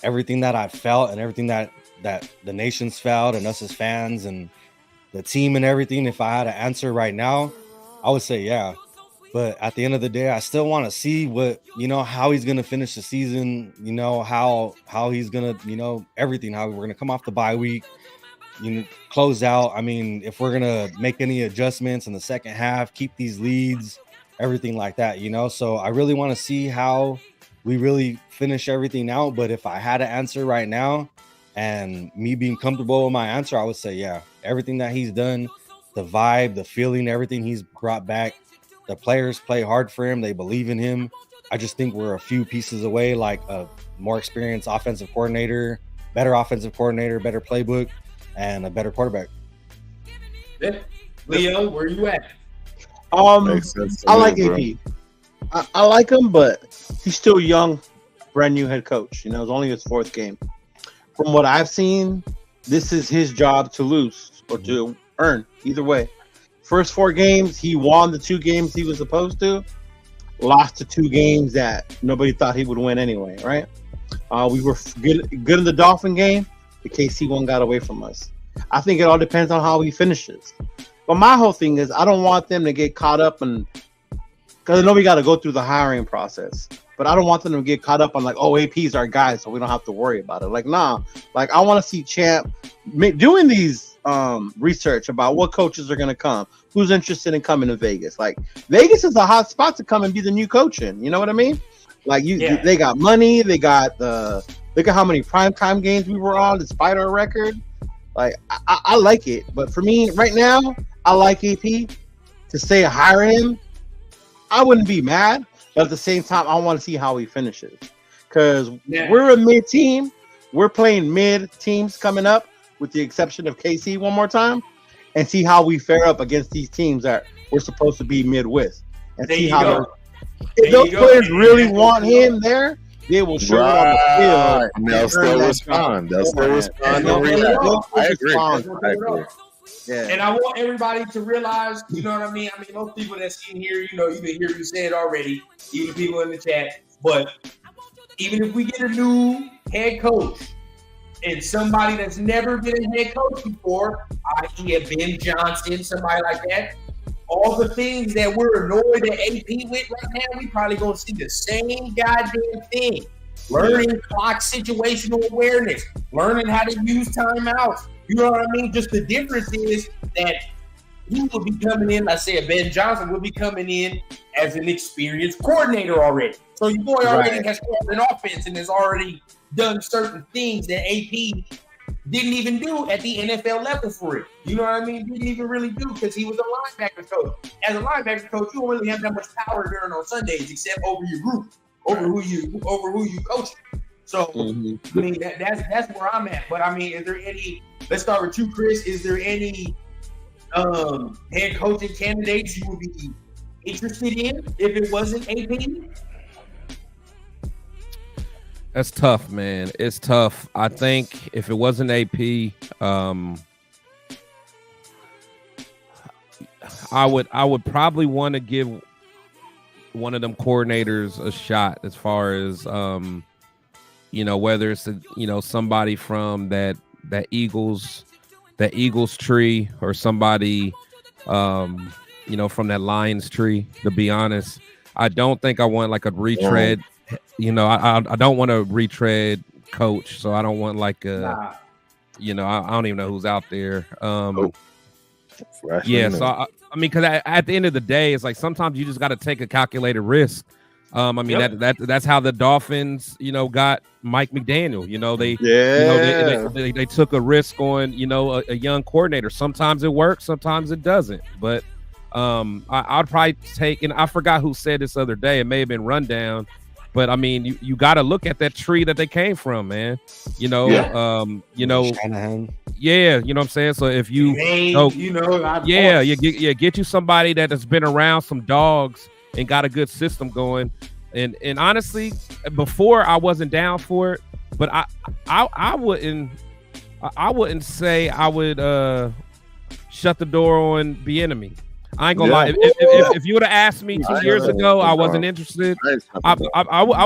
Everything that I felt and everything that the nation's felt and us as fans and the team and everything, if I had to answer right now, I would say yeah. But at the end of the day, I still want to see what, how he's going to finish the season, how he's going to, everything, how we're going to come off the bye week, close out. I mean, if we're going to make any adjustments in the second half, keep these leads, everything like that, So I really want to see how we really finish everything out. But if I had to answer right now and me being comfortable with my answer, I would say, yeah, everything that he's done, the vibe, the feeling, everything he's brought back. The players play hard for him. They believe in him. I just think we're a few pieces away, like a more experienced offensive coordinator, better offensive coordinator, better playbook, and a better quarterback. Leo, where you at? I like AP. I like him, but he's still young, brand new head coach. It's only his fourth game. From what I've seen, this is his job to lose or to earn, either way. First 4 games, he won the 2 games he was supposed to, lost the 2 games that nobody thought he would win anyway, right? We were good in the Dolphin game. The KC one got away from us. I think it all depends on how he finishes. But my whole thing is I don't want them to get caught up because I know we got to go through the hiring process. But I don't want them to get caught up on AP's our guy, so we don't have to worry about it. Nah. I want to see Champ doing these research about what coaches are going to come, who's interested in coming to Vegas. Vegas is a hot spot to come and be the new coach in. You know what I mean? They got money. They got look at how many primetime games we were on despite our record. I like it. But for me right now, I like AP. To say hire him, I wouldn't be mad. But at the same time, I want to see how he finishes. Because we're a mid team. We're playing mid teams coming up, with the exception of KC one more time, and see how we fare up against these teams that we're supposed to be mid with. And see how if those players really want him there, they will show it on the field. And they'll still respond. I agree. Yeah. And I want everybody to realize, you know what I mean? Those people that's in here, you can hear me say it already, even people in the chat. But even if we get a new head coach and somebody that's never been a head coach before, i.e. a Ben Johnson, somebody like that, all the things that we're annoyed at AP with right now, we probably going to see the same goddamn thing. learning clock situational awareness, learning how to use timeouts. You know what I mean? Just the difference is that he will be coming in, I said Ben Johnson will be coming in as an experienced coordinator already. So your boy already has an offense and has already done certain things that AP didn't even do at the NFL level for it. You know what I mean? Didn't even really do because he was a linebacker coach. As a linebacker coach, you don't really have that much power during on Sundays except over your group, over who you coach. So I mean that's where I'm at. But I mean, is there any? Let's start with you, Chris. Is there any head coaching candidates you would be interested in if it wasn't AP? That's tough, man. It's tough. I think if it wasn't AP, I would probably want to give one of them coordinators a shot as far as whether it's somebody from that Eagles tree or somebody from that Lions tree. To be honest, I don't think I want like a retread. I don't want to retread coach, so I don't want like a, I don't even know who's out there. So I mean, because at the end of the day, it's like sometimes you just got to take a calculated risk. I mean that's how the Dolphins, got Mike McDaniel. They took a risk on a young coordinator. Sometimes it works, sometimes it doesn't. But I'd probably take, and I forgot who said this other day. It may have been Rundown. But I mean, you got to look at that tree that they came from, man. Shanahan. Yeah, you know what I'm saying. So if you, get you somebody that has been around some dogs and got a good system going. And honestly, before I wasn't down for it, but I wouldn't say I would shut the door on Bieniemy. I ain't gonna lie. If you would have asked me 2 years ago, I wasn't interested. I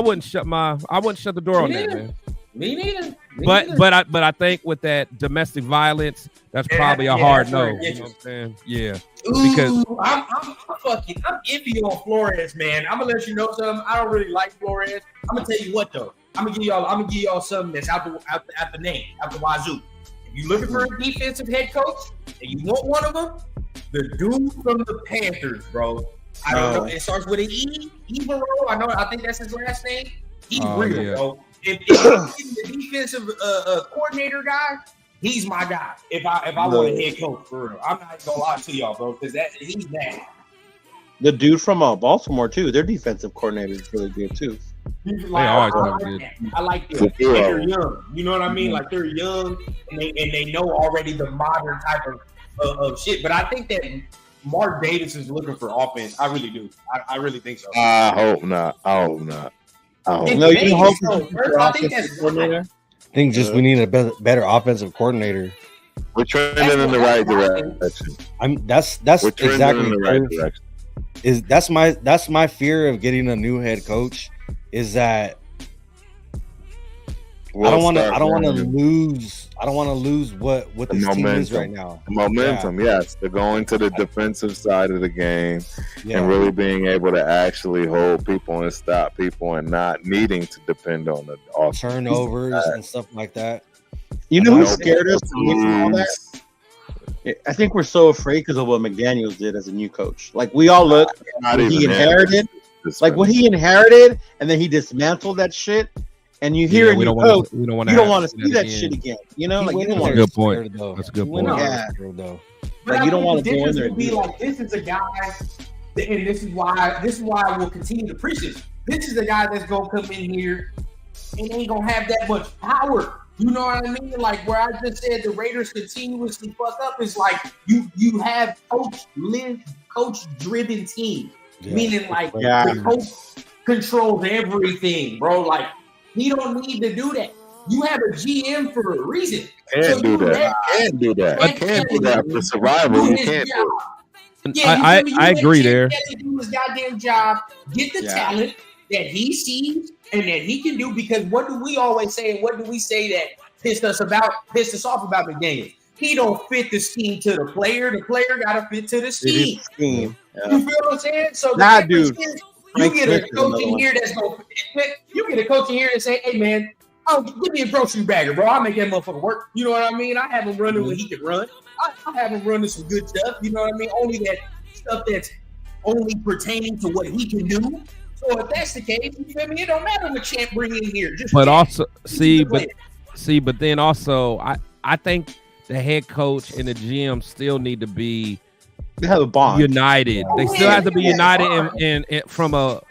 wouldn't shut the door on that, man. Me neither. But I think with that domestic violence, that's probably a hard no. You know what I'm saying? Yeah. Because I'm iffy on Flores, man. I'm gonna let you know something. I don't really like Flores. I'm gonna tell you what though. I'm gonna give y'all something that's out the name, out the wazoo. If you're looking for a defensive head coach and you want one of them, the dude from the Panthers, bro. I don't know. It starts with an E. Evero. I think that's his last name. He's real, bro. If he's the defensive coordinator guy, he's my guy. If I want a head coach for real, I'm not gonna lie to y'all, bro, because he's mad. The dude from Baltimore too. Their defensive coordinator is really good too. I like that. They're young. You know what I mean? Like they're young and they know already the modern type of shit. But I think that Mark Davis is looking for offense. I really do. I really think so. I hope not. No, you hope so. I think that's coordinator. I think just we need a better offensive coordinator. We're trending in the right direction. That's exactly in the right direction. That's my fear of getting a new head coach is that I don't want to lose what this team is right now. The momentum, yes. They're going to the defensive side of the game and really being able to actually hold people and stop people and not needing to depend on the offense. Turnovers and stuff like that. You know who scared us from all that? I think we're so afraid because of what McDaniels did as a new coach. Like we all look what he inherited, and then he dismantled that shit. And you hear we don't want to see that shit again. You know, like you don't want. Good point. That's a good point. Yeah. Like you don't want to go in there and be like, this is a guy, and this is why I will continue to preach this. This is a guy that's gonna come in here and ain't gonna have that much power. You know what I mean? Like where I just said the Raiders continuously fuck up is like you have coach-driven team, meaning like the coach controls everything, bro. Like he don't need to do that. You have a GM for a reason. Can't do that for survival. You can't do it. I agree there. Do his goddamn job. Get the talent that he sees and that he can do. Because what do we always say? And what do we say that pissed us off about the game? He don't fit the scheme to the player. The player got to fit to the scheme. You feel what I'm saying? So dude. You get a coach in here that's going. You get a coach in here and say, "Hey man, give me a grocery bagger, bro. I'll make that motherfucker work." You know what I mean? I have him running when he can run. I have him running some good stuff. You know what I mean? Only that stuff that's only pertaining to what he can do. So if that's the case, you feel me? It don't matter what Champ bring in here. But also, but then also, I think the head coach and the GM still need to be. They have a bond. United. They still have to be united in from a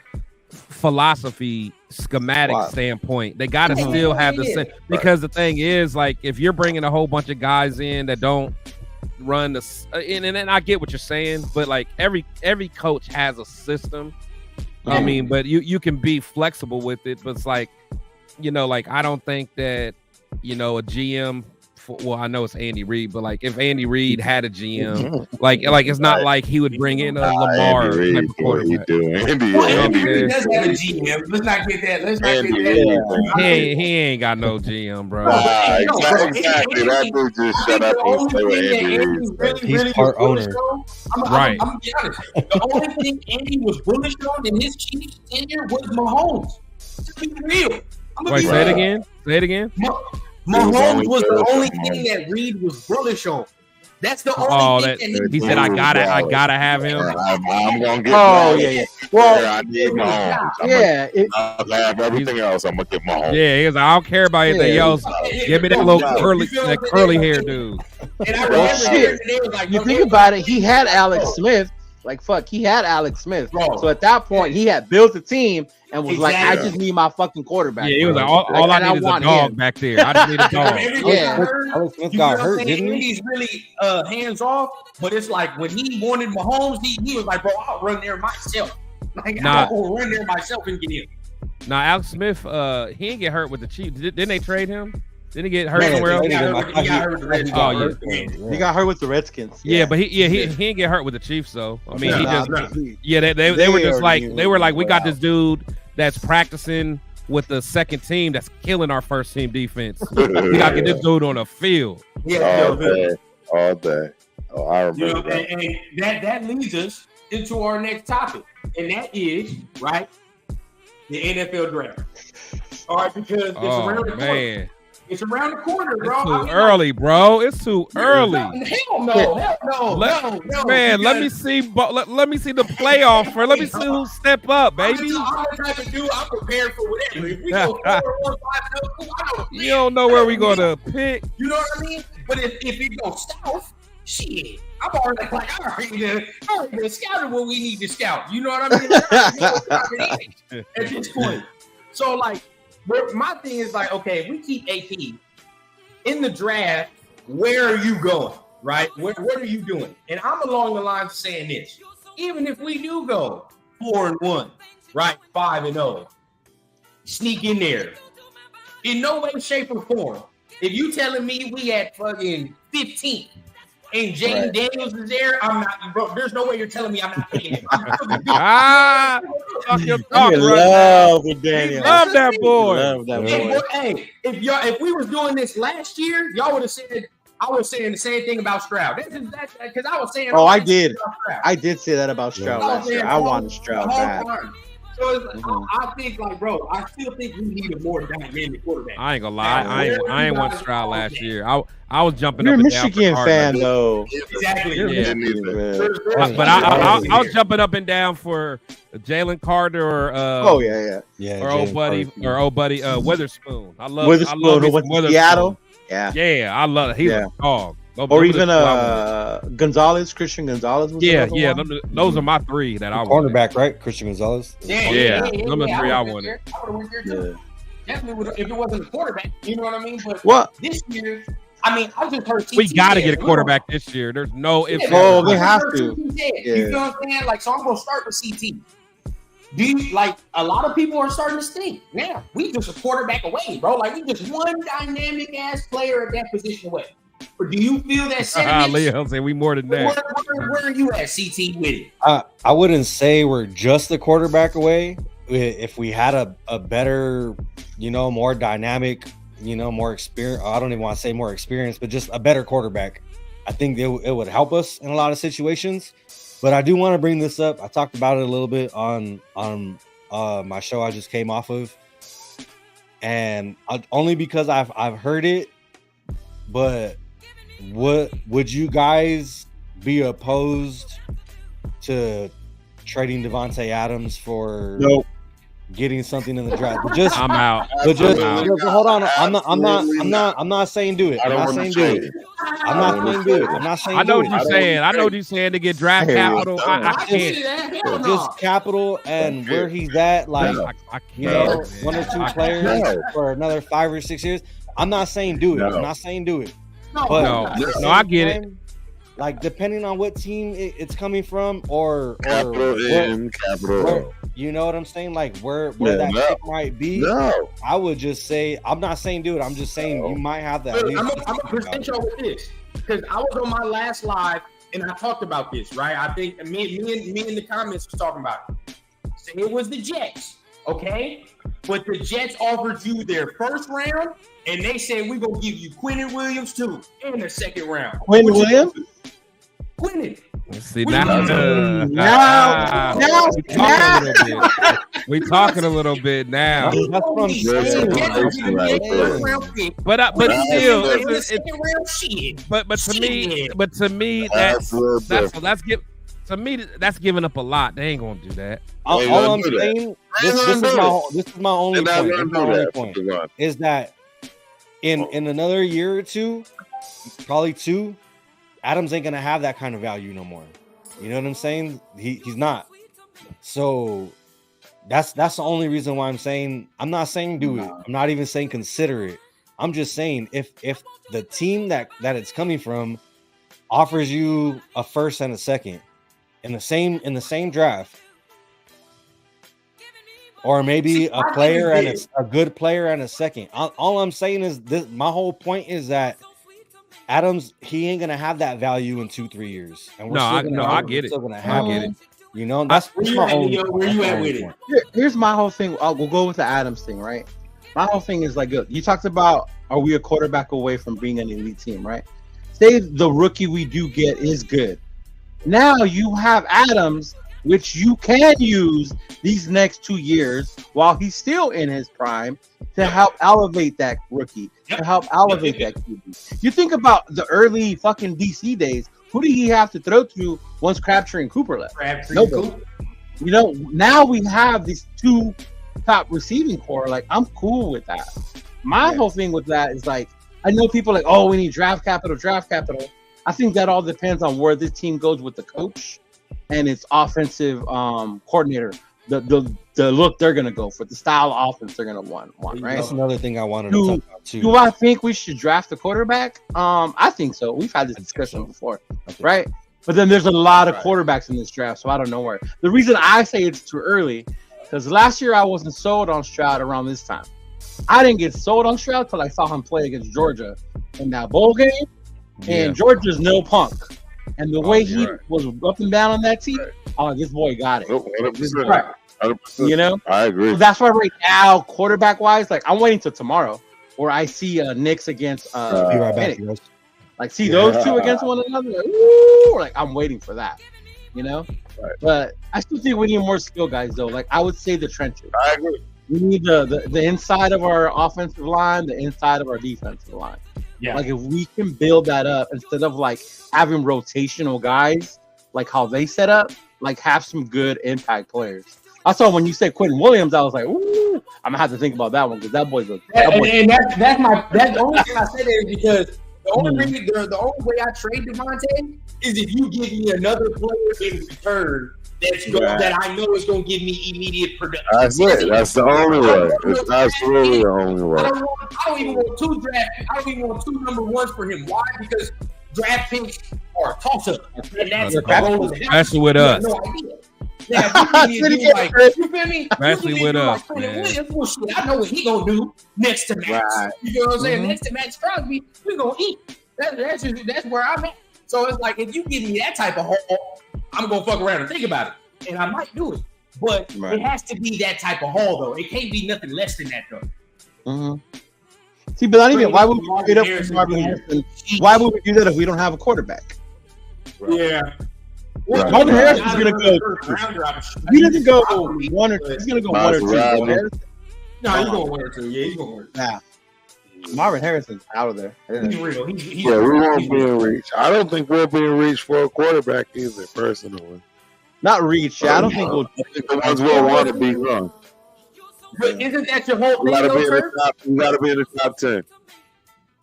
philosophy schematic standpoint. They got to still have the same, because the thing is, like, if you're bringing a whole bunch of guys in that don't run the and I get what you're saying, but like every coach has a system. I mean, but you can be flexible with it, but it's like, you know, like I don't think that, you know, a GM. Well, I know it's Andy Reid, but like if Andy Reid had a GM, like it's not like he would bring in a Lamar type of quarterback. Andy Reid does have a GM. Let's not get that. He ain't got no GM, bro. Exactly. That dude just shut up and say what Andy Reid. He's part owner. Right. I'm gonna be honest. The only thing Andy was bullish on in his Chiefs tenure was Mahomes. To be real. Wait, say it again. Mahomes was the only thing that Reid was bullish on. That's the only thing that he said. I gotta have him. I'm gonna get. Yeah. Well, I need Mahomes. I'll have everything else. I'm gonna get Mahomes. Yeah, he was like, I don't care about anything else. Give me that little curly hair dude. And I remember they was like, you think about it, he had Alex Smith. Like, fuck, he had Alex Smith. Bro. So at that point, he had built a team and was like, I just need my fucking quarterback. Yeah, he was like, all I need is a dog back there. I just need a dog. Alex Smith got hurt, didn't he? He's really hands off, but it's like when he wanted Mahomes, he was like, bro, I'll run there myself. Like, I'll run there myself and get in. Now, Alex Smith, he didn't get hurt with the Chiefs. Didn't they trade him? Didn't he get hurt somewhere else? He got hurt with the Redskins. He got hurt with the Redskins. Yeah, but he didn't get hurt with the Chiefs, though. I mean, they were just like, we got this dude that's practicing with the second team that's killing our first team defense. We got to get this dude on the field. All day. Oh, I remember that. And that leads us into our next topic, and that is, right, the NFL draft. All right, because it's around the corner. It's around the corner, bro. It's too early, bro. It's too early. Hell no. Man, let me see the playoff first. Let me see who step up, baby. I'm the type of dude, I'm prepared for whatever. If we go 4-1-5-0, cool. You don't know where we gonna pick. You know what I mean? But if it goes south, shit, I'm already like, I already scouted what we need to scout. You know what I mean? At this point. So, like, my thing is like, okay, if we keep AP in the draft, where are you going, right? What are you doing? And I'm along the lines of saying this. Even if we do go 4-1, right, 5-0, sneak in there. In no way, shape, or form. If you telling me we at fucking 15 and Jaden Daniels is there, I'm not, bro. There's no way you're telling me I'm not picking him. Talk your talk, love with Daniel. Love that boy. Hey, if we was doing this last year, y'all would have said I was saying the same thing about Stroud. Because I was saying. Oh, I did. I did say that about Stroud last year. I wanted Stroud back. So it's like, I think, like, bro, I still think we need a more dynamic quarterback. I ain't gonna lie. I ain't want Stroud last year. I was jumping You're up and down. You're a Michigan fan, though. Exactly. Yeah. But I was jumping up and down for Jalen Carter or old buddy Witherspoon. I love Witherspoon. Seattle. Yeah, I love it. He's a dog. Or even Gonzalez, Christian Gonzalez. Those are my three that I wanted. Cornerback, right? Christian Gonzalez. Yeah. Number three I wanted. I would have went there too. Definitely if it wasn't a quarterback. You know what I mean? But this year, I mean, I just heard we got to get a quarterback this year. There's no ifs. They have to. You know what I'm saying? Like, so I'm gonna start with CT. A lot of people are starting to think, yeah, we just a quarterback away, bro. Like, we just one dynamic ass player at that position away. Or do you feel that sentiment? Leo said we more than that. Where are you at, CT, with it? I wouldn't say we're just a quarterback away. If we had a better, more dynamic, more experience. I don't even want to say more experience, but just a better quarterback. I think it would help us in a lot of situations. But I do want to bring this up. I talked about it a little bit on my show I just came off of, and only because I've heard it. But what would you guys be opposed to trading Devontae Adams for getting something in the draft? But just I'm out. But just I'm out. hold on. I'm not saying do it. I'm not saying do it. I'm not saying do it. I'm not saying. I know do what it. you're saying. I know what you're saying to get draft capital. I can't. Just capital and where he's at, like I you know, can't. 1 or 2 players for another 5 or 6 years. I'm not saying do it. I'm not saying do it. But no, I get it. Like depending on what team it's coming from, or capital in, capital out. You know what I'm saying? Like where that pick might be. No, I would just say I'm not saying do it. I'm just saying you might have that. I'm gonna present y'all with this because I was on my last live and I talked about this. Right? I think me in the comments was talking about it. So it was the Jets, okay? But the Jets offered you their first round, and they said we're gonna give you Quentin Williams too in the second round. Quentin Williams? Quentin. See now we talking a little bit now. That's what I'm saying. But still, but to me, that's giving up a lot. They ain't gonna do that. All I'm saying, this is my only point. Is that in another year or two, probably 2, Adams ain't gonna have that kind of value no more. You know what I'm saying? He's not. So that's the only reason why I'm not saying do it. I'm not even saying consider it. I'm just saying if the team that it's coming from offers you a first and a second in the same draft, or maybe a player and a good player and a second. All I'm saying is this. My whole point is that Adams, he ain't gonna have that value in 2-3 years. And I get it. I get it. You know, that's where you at with it? Here's my whole thing. We'll go with the Adams thing, right? My whole thing is like, you talked about, are we a quarterback away from being an elite team, right? Say the rookie we do get is good. Now you have Adams, which you can use these next 2 years while he's still in his prime to help elevate that rookie, to help elevate that QB. You think about the early fucking DC days. Who did he have to throw to once Crabtree and Cooper left? Nobody. You know, now we have these 2 top receiving core. Like, I'm cool with that. My whole thing with that is like, I know people are like, oh, we need draft capital. I think that all depends on where this team goes with the coach and its offensive coordinator. The look they're gonna go for, the style of offense they're gonna want, right? That's another thing I wanted to talk about too. Do I think we should draft the quarterback? I think so. We've had this discussion before, right? But then there's a lot of quarterbacks in this draft, so I don't know where. The reason I say it's too early, because last year I wasn't sold on Stroud around this time. I didn't get sold on Stroud until I saw him play against Georgia in that bowl game, and Georgia's no punk. And the way he was up and down on that team, this boy got it. 100%. You know, I agree. So that's why right now, quarterback wise, like I'm waiting till tomorrow, where I see Knicks against Phoenix. Like see those 2 against one another. Like, ooh, like I'm waiting for that. You know, but I still think we need more skill guys though. Like I would say the trenches. I agree. We need the inside of our offensive line, the inside of our defensive line. Yeah. Like if we can build that up instead of like having rotational guys, like how they set up, like have some good impact players. I saw when you said Quentin Williams, I was like, ooh, I'm gonna have to think about that one because that boy's a. That's the only thing I said there is because the only way I trade Devontae is if you give me another player in return that I know is going to give me immediate production. That's it. That's the only way. It's absolutely the only way. I don't even want 2 draft. I don't even want 2 number 1s for him. Why? Because draft picks are toss up, and that's especially with us. No idea. Yeah, you feel me? Especially with us, man. I know what he gonna do next to Max. Right. You know what I'm saying? Next to Max Crosby, we gonna eat. That's where I'm at. So it's like if you give me that type of haul, I'm gonna fuck around and think about it, and I might do it. But it has to be that type of haul, though. It can't be nothing less than that, though. Mm-hmm. See, but not even. Why would we trade up for Marvin Harrison? Why would we do that if we don't have a quarterback? Right. Yeah. Marvin Harris is gonna go. He doesn't go one or two. He's gonna go one or two. No, he's going 1 or 2. Yeah, he's going 1 or 2. Nah. Marvin Harrison's out of there. He's real. Yeah, we won't be in reach. I don't think we'll be in reach for a quarterback either, personally. Not reach. Yeah, I don't think we'll. I think the ones we'll want to be gone. But isn't that your whole You thing, gotta be in though, the top. You gotta be in the top 10.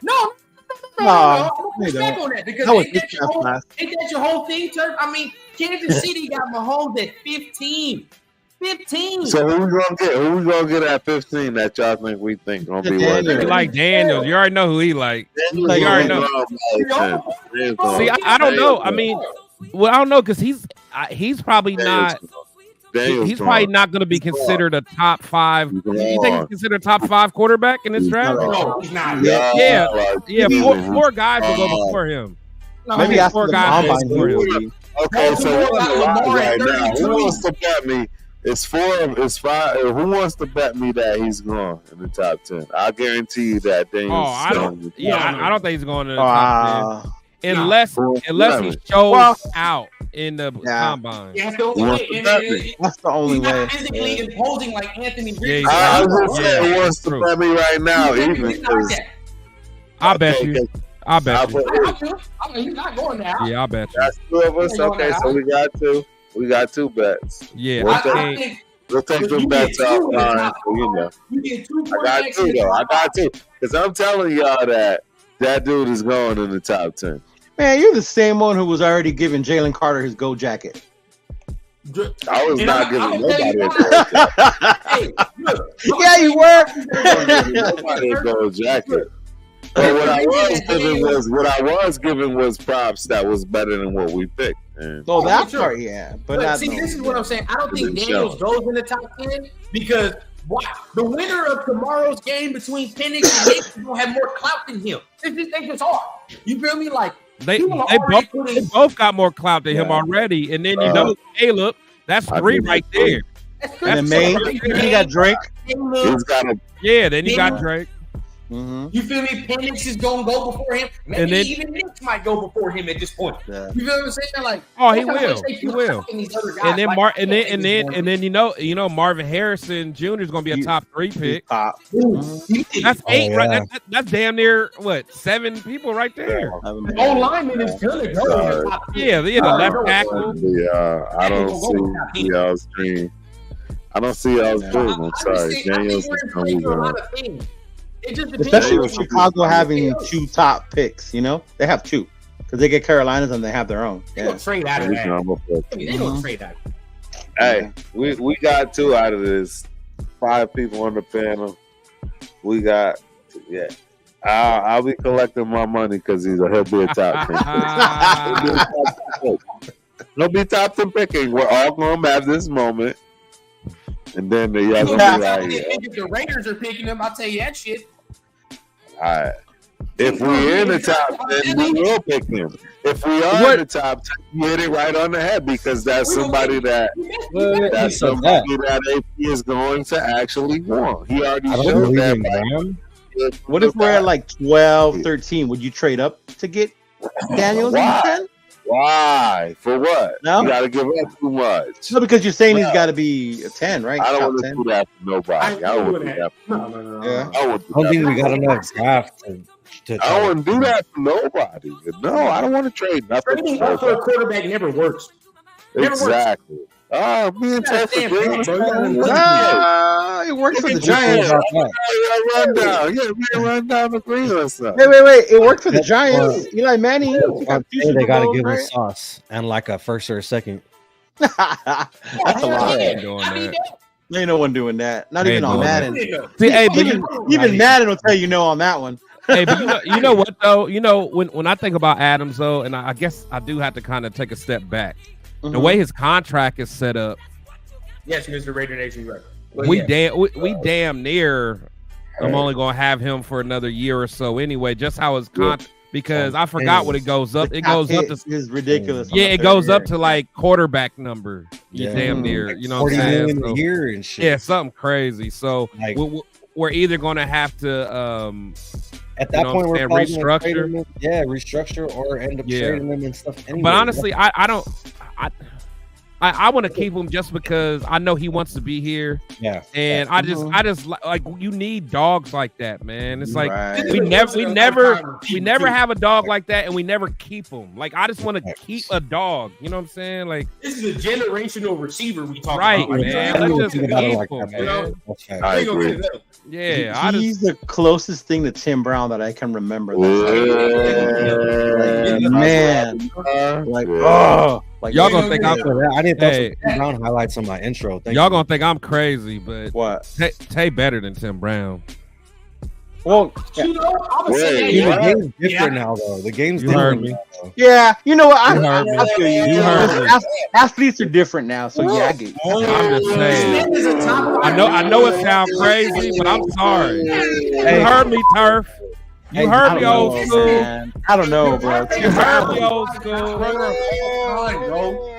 No. No, I'm they back don't. on that because That was ain't that your whole thing, Turf? I mean, Kansas City got Mahomes at 15. 15. So who we gonna get? Who we gonna get at 15 that y'all think we think gonna be worth He it? like Daniels. You already know who he like. You already know. See, I don't know. I mean, well, I don't know because he's probably not. He's probably not going to be considered a top 5. You think he's considered a top 5 quarterback in this draft? No, he's not. Yeah. Four guys will go before him. Maybe after 4 the guys will go combine. before him. Okay, so right now, who wants to bet me? It's 4. It's 5. Who wants to bet me that he's gone in the top 10? I guarantee you that. I don't. Yeah, I don't think he's going to the top 10 unless he shows out in the combine. Yeah, that's the only way. That's the only He's way. not physically imposing like Anthony Richardson. I was gonna say who wants to bet me right now, even because I bet you. I bet you. I mean, he's not going there. Yeah, I bet you. That's 2 of us. Okay, so we got 2. We got 2 bets. Yeah, we'll take them bets offline. You get 2 I got 2 though. I got 2 because I'm telling y'all that dude is going in the top 10. Man, you're the same one who was already giving Jalen Carter his gold jacket. I was not giving nobody a gold jacket. Hey, look, Yeah, you were. Nobody a gold jacket. But what I was giving was props that was better than what we picked. So that part, yeah. But not see, this is what I'm saying. I don't think Daniels goes in the top 10 because the winner of tomorrow's game between Penix and Nick will have more clout than him. This thing is hard. You feel me? Like they both got more clout than him already, and then Caleb, that's 3 right there. And then he got Drake. He's got a then you got Drake. Mm-hmm. You feel me? Penix is gonna go before him. Maybe and then, even Nick might go before him at this point. Yeah. You feel what I'm saying? Like, he will. He will. And then and then you know Marvin Harrison Jr. is gonna be a top 3 pick. That's 8, right? That's damn near 7 people right there. O lineman is gonna go. Yeah, the left tackle. I don't see y'all's dream. I don't see y'all's dream. I'm sorry, Daniels is gonna be gone. Especially with Chicago having 2 top picks, they have 2 because they get Carolinas and they have their own. They're gonna trade out of that. They're gonna trade out. Hey, we got 2 out of this. 5 people on the panel. We got I'll be collecting my money because he'll be a top 10. He'll be top 10 picking. We're all gonna have this moment. And then the y'all gonna be like, if the Raiders are picking them, I'll tell you that shit. All right. If we're in the top 10, we will pick him. If we are in the top 10, you hit it right on the head because that's somebody that AP is going to actually want. He already showed that. What if we're at like 12, 13? Would you trade up to get Daniels in 10? Why? For what? No? You got to give up too much. No, because you're saying he's got to be a 10, right? I don't want to do that for nobody. I don't want to do that for nobody. Yeah. I don't think we got enough draft to I don't want to do that for nobody. No, I don't want to trade nothing. Trading up for a quarterback never works. Exactly. Oh, me and Tess it worked for the Giants. Run down the green or something. Wait. It worked for the Giants. Eli Manning. They got to give us sauce and like a first or a second. That's a lot. There ain't no one doing that. Not even on Madden. See, hey, even Madden will tell you no on that one. Hey, but you know what though? When I think about Adams though, and I guess I do have to kind of take a step back. Mm-hmm. The way his contract is set up. Yes, Mr. Raider Nation, right. We damn near. I'm only gonna have him for another year or so anyway. Just how his contract, because I forgot what it goes up. It goes up to is ridiculous. Yeah, it goes up to like quarterback number. Yeah, damn near. You know what I'm saying? $40 million a year and shit. Yeah, something crazy. So like, we're either gonna have to at that point we're restructure. Restructure or end up trading them and stuff. Anyway. But honestly, I don't. I want to keep him just because I know he wants to be here. Yeah. And I just like you need dogs like that, man. It's like Right. we never have a dog like that, and we never keep them. Like I just want to keep a dog. You know what I'm saying? Like This is a generational receiver we talking right, about. man. I Let's don't just think keep about it like them, that, man. Okay. I agree. Yeah, I just He's the closest thing to Tim Brown that I can remember. Yeah. Man, like oh, like y'all gonna think I'm I didn't throw Hey. some Tim Brown highlights on my intro. Thank y'all you. gonna think I'm crazy, but what? Tay better than Tim Brown. Well, You know, I'm Wait, saying Dude, the what? game's different now, though. The game's You heard different me. now, though. yeah, you know what? You heard me. I feel you. You heard me. Athletes are different now, so yeah, I get you. I'm just saying. I know it sounds crazy, but I'm sorry. You heard me, Turf. You Hey, heard I me, don't old know, school. man. I don't know, bro. You heard me, old school.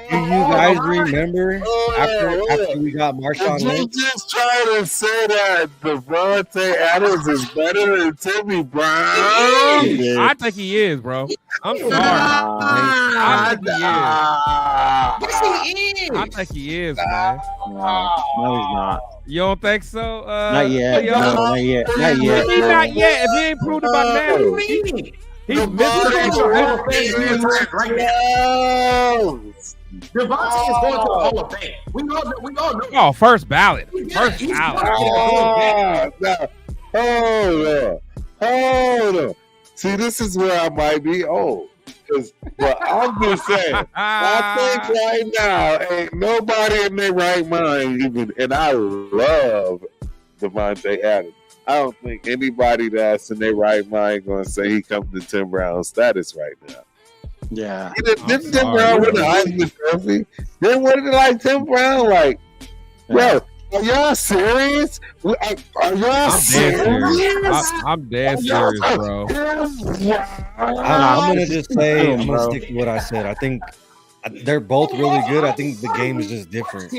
Do you guys remember after we got Marshawn Did you Lynch? just try to say that Devontae Adams is better than Timmy Brown? I think he is, bro. I'm sorry. I think he is. I think he is, man. No, he's not. You don't think so? Not yet. Leo? No, not yet. Not What do you yet. mean no. not yet? If he ain't proved it by now, he's Devontae is going to the Hall of Fame. We all know. oh, first ballot. First he's ballot. Hold on. See, this is where I might be old. But I'm just saying, I think right now ain't nobody in their right mind even, and I love Devontae Adams. I don't think anybody that's in their right mind going to say he comes to Tim Brown's status right now. Yeah. Didn't Tim Brown win the Heisman Trophy? Then what did it like Tim Brown? Like, bro, are y'all serious? Are y'all serious? I'm dead serious, bro. I'm gonna just say I'm gonna stick to what I said. I think they're both really good. I think the game is just different.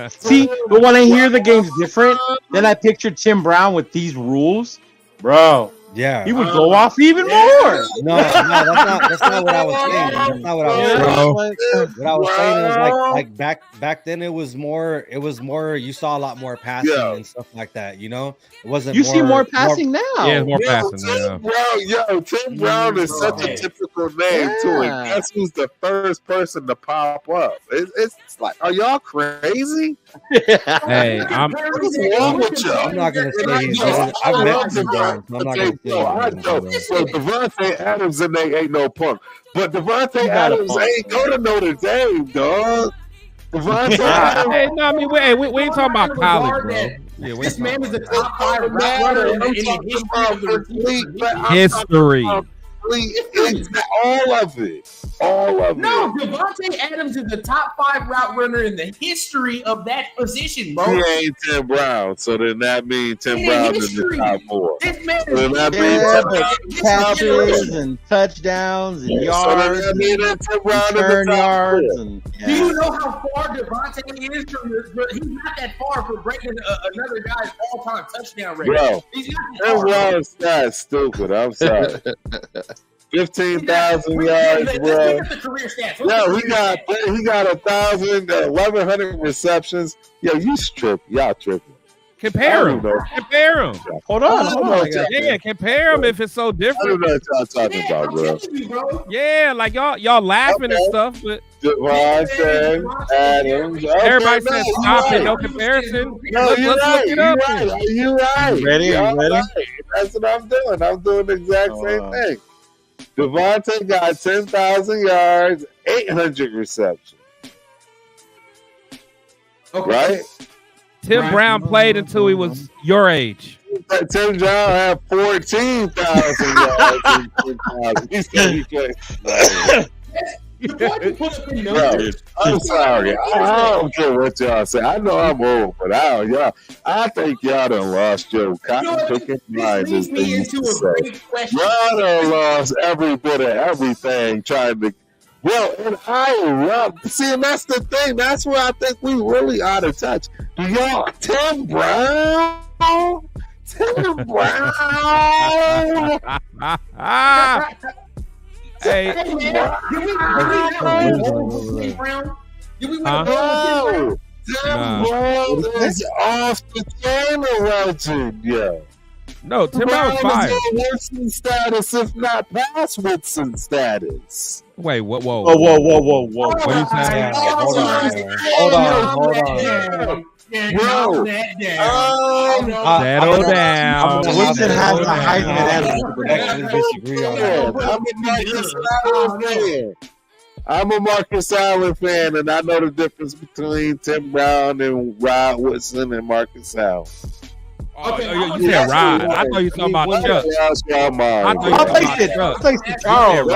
See, but when I hear the game's different, then I picture Tim Brown with these rules, bro. Yeah. He would go off even more. No, that's not what I was saying. That's not what I was saying. What I was saying is like back then it was more you saw a lot more passing and stuff like that, you know? It wasn't You see more passing now. Yeah, more passing now. Tim Brown is such a typical name too. And guess who's the first person to pop up? It's like, are y'all crazy? Hey, What's wrong with y'all? I'm not gonna say he's good. I've met Tim Brown, so I'm not gonna say I know. So Devontae Adams and they ain't no punk. But Devontae Adams ain't go to Notre Dame, dog. Devontae Adams. hey, no, I mean, we ain't talking about college, bro. Yeah, This man is a top 5 route runner in the history of the All of it. No, Devontae Adams is the top 5 route runner in the history of that position, bro. He ain't Tim Brown, so then that means Tim Brown is the top 4. This man So then that means Catches and touchdowns and yards, so then Tim Brown turn is the top yards, 4. and Do you know how far Devontae is from the? He's not that far from breaking another guy's all-time touchdown rate. Bro, He's not that Tim far. Brown's stats stupid. I'm sorry. 15,000 yards, bro. Let's look at the career stats. He got 1,100 receptions. Yo, you y'all tripping. Compare him. hold on. Yeah, compare him if it's so I don't different. know what y'all talking about, bro. Yeah, like y'all laughing and stuff, but Devontae Adams. Okay, everybody says stop it, no comparison. No, Let's you're look right. it up. You're right. You ready? Y'all You ready? right. That's what I'm doing. I'm doing the exact same thing. Devontae got 10,000 yards, 800 receptions. Okay. Right? Tim Brown played until he was your age. Tim Brown had 14,000 yards. He said he played. Bro, I'm sorry. I don't care what y'all say. I know I'm old, but I think y'all done lost your cotton picking minds, as they used to say. Y'all done lost every bit of everything trying to. Well, and I love. See, and that's the thing. That's where I think we really out of touch. Do y'all, Tim Brown? Tim Brown? Hey, Hey, man, did we win Brown? Did we win a No, Tim Nah. Brown is off the chain of legend, yo. no, Tim Brown was is fire. on Woodson status, if not past Woodson status. Wait, what? Whoa, Whoa. What are you saying? Hold on. Bro, Settle down. Woodson has the I'm Heisman gonna actually disagree on that. I'm a Marcus Allen fan, and I know the difference between Tim Brown and Rod Woodson and Marcus Allen. Oh, you said Rod. I thought you were talking about Chuck. Charles.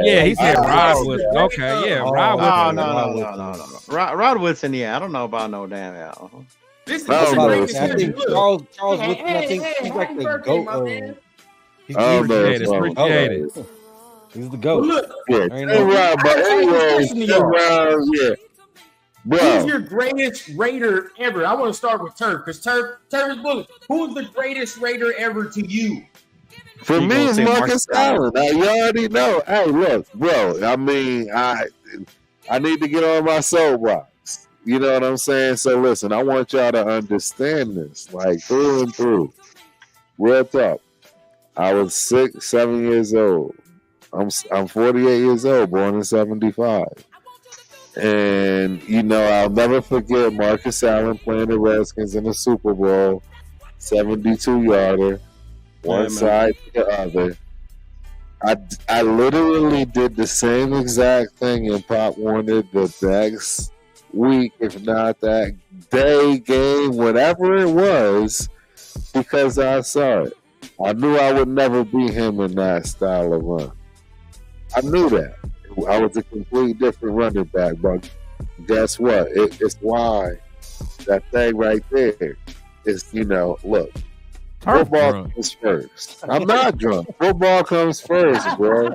Yeah, he said Rod Woodson. Okay, yeah, Rod Woodson. No. Rod Woodson, yeah. I don't know about no damn Al. I think Charles Woodson, I think he's like the GOAT. Appreciate it. He's the GOAT. Yeah, but anyway, bro. Who's your greatest Raider ever? I want to start with Turf because Turf is bullet. Who's the greatest Raider ever to you? For me, it's Marcus Allen. You already know. Hey, look, bro. I mean, I need to get on my soapbox. You know what I'm saying? So listen, I want y'all to understand this, like through and through. Real talk. I was 7 years old. I'm 48 years old, born in 75. And, you know, I'll never forget Marcus Allen playing the Redskins in the Super Bowl, 72-yarder, one side to the other. I literally did the same exact thing in Pop Warner the next week, if not that day, game, whatever it was, because I saw it. I knew I would never beat him in that style of run. I knew that. I was a complete different running back, but guess what? It's why that thing right there is, you know, look, football comes first. I'm not drunk. Football comes first, bro.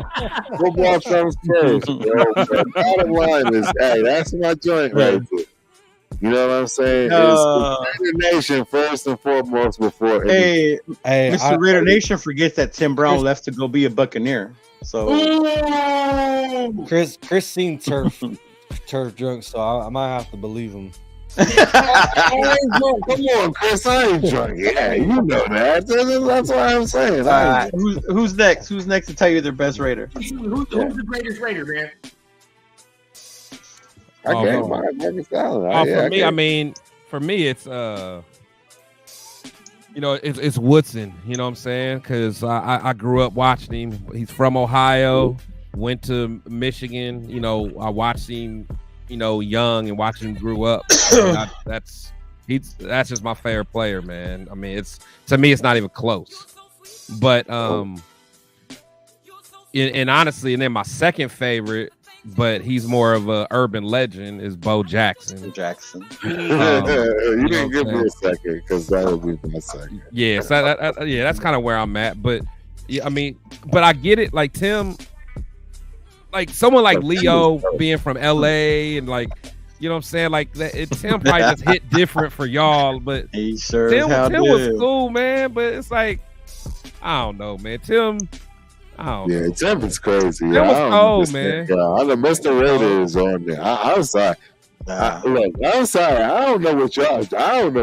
Football comes first, bro. The bottom line is, hey, that's my joint right there. You know what I'm saying? It's Raider Nation first and foremost before anything. Hey, Mr. Raider Nation forgets that Tim Brown left to go be a Buccaneer. So Chris seen Turf drunk, so I might have to believe him. I ain't drunk. Come on, Chris, I ain't drunk. Yeah, you know that. That's what I'm saying. Who's next? Who's next to tell you their best Raider? Who's the greatest Raider, man? For me, it's you know, it's Woodson. You know what I'm saying? Because I grew up watching him. He's from Ohio, went to Michigan. You know, I watched him, you know, young and watched him grew up. That's just my favorite player, man. I mean, to me, it's not even close. But and honestly, and then my second favorite, but he's more of a urban legend, is Bo Jackson. You didn't give me a second because that would be my second. Yeah, so that's kind of where I'm at. But yeah, I mean, but I get it. Like Tim, like someone like Leo being from LA and like, you know what I'm saying? Like Tim probably just hit different for y'all, but he sure Tim was cool, man. But it's like, I don't know, man. Tim. Yeah, Tim is crazy. Tim was cold, man. I know Mr. Raider is on there. I'm sorry. Look, I'm sorry. I don't know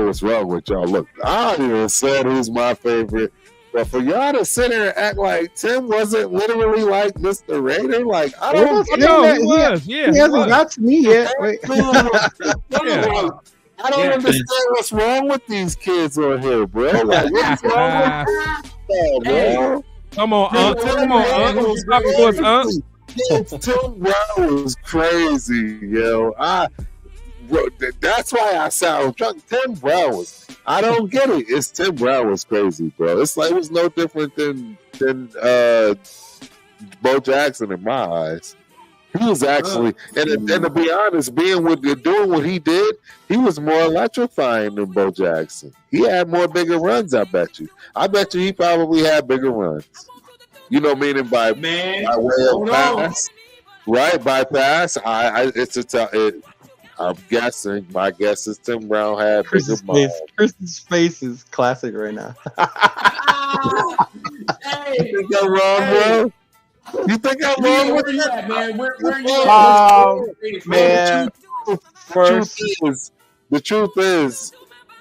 what's wrong with y'all. Look, I don't even said who's my favorite. But for y'all to sit there and act like Tim wasn't literally like Mr. Raider, like I don't know. He was. Yeah, he hasn't got to me yet. Wait. I don't understand what's wrong with these kids on here, bro. Like, what's wrong with bro? Come on, Unc. Tim Brown was crazy, yo. That's why I sound drunk. Tim Brown was. I don't get it. Tim Brown was crazy, bro. It's like it was no different than Bo Jackson in my eyes. He was actually, and to be honest, doing what he did, he was more electrifying than Bo Jackson. He had bigger runs, I bet you. I bet you he probably had bigger runs. You know, meaning by way of pass, right? By pass, I'm guessing. My guess is Tim Brown had bigger runs. Chris's face is classic right now. You think I'm wrong, bro? You think I'm Yeah, wrong with where you that? at, man? Where you at? Man, first, The truth is,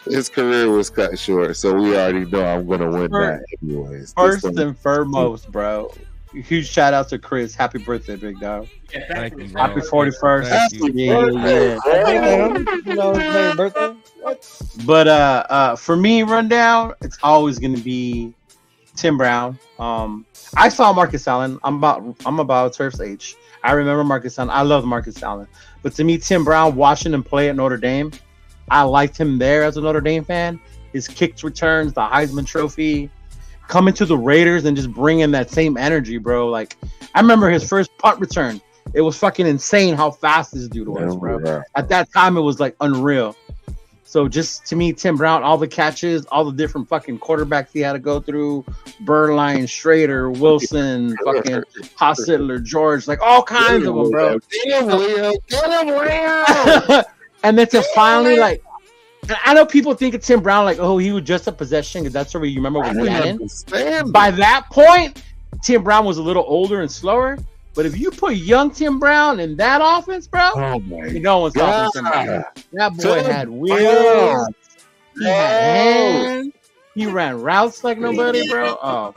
his career was cut short, so we already know I'm gonna win that anyways. first and foremost, bro. Huge shout out to Chris. Happy birthday, big dog. Yeah, Thank you, bro. Happy 41st. Thank you. Yeah. You know, it's my birthday. What? But for me, rundown, it's always gonna be Tim Brown. I saw Marcus Allen. I'm about Turf's age. I remember Marcus Allen. I love Marcus Allen. But to me, Tim Brown, watching him play at Notre Dame, I liked him there as a Notre Dame fan. His kicks returns, the Heisman Trophy, coming to the Raiders and just bringing that same energy, bro. Like, I remember his first punt return. It was fucking insane how fast this dude was, bro. Yeah. At that time, it was like unreal. So just to me, Tim Brown, all the catches, all the different fucking quarterbacks he had to go through, Birdline, Schrader, Wilson, fucking Hostetler, George, like all kinds of them, bro. Get him, Leo. And then to finally, like, and I know people think of Tim Brown like, oh, he was just a possession because that's where you remember I with didn't Gannon. understand. By that point, Tim Brown was a little older and slower. But if you put young Tim Brown in that offense, bro, Oh my no one's God. stopping Tim Brown. That boy Tim had wheels. He had Brown. hands. He ran routes like nobody, bro. Oh,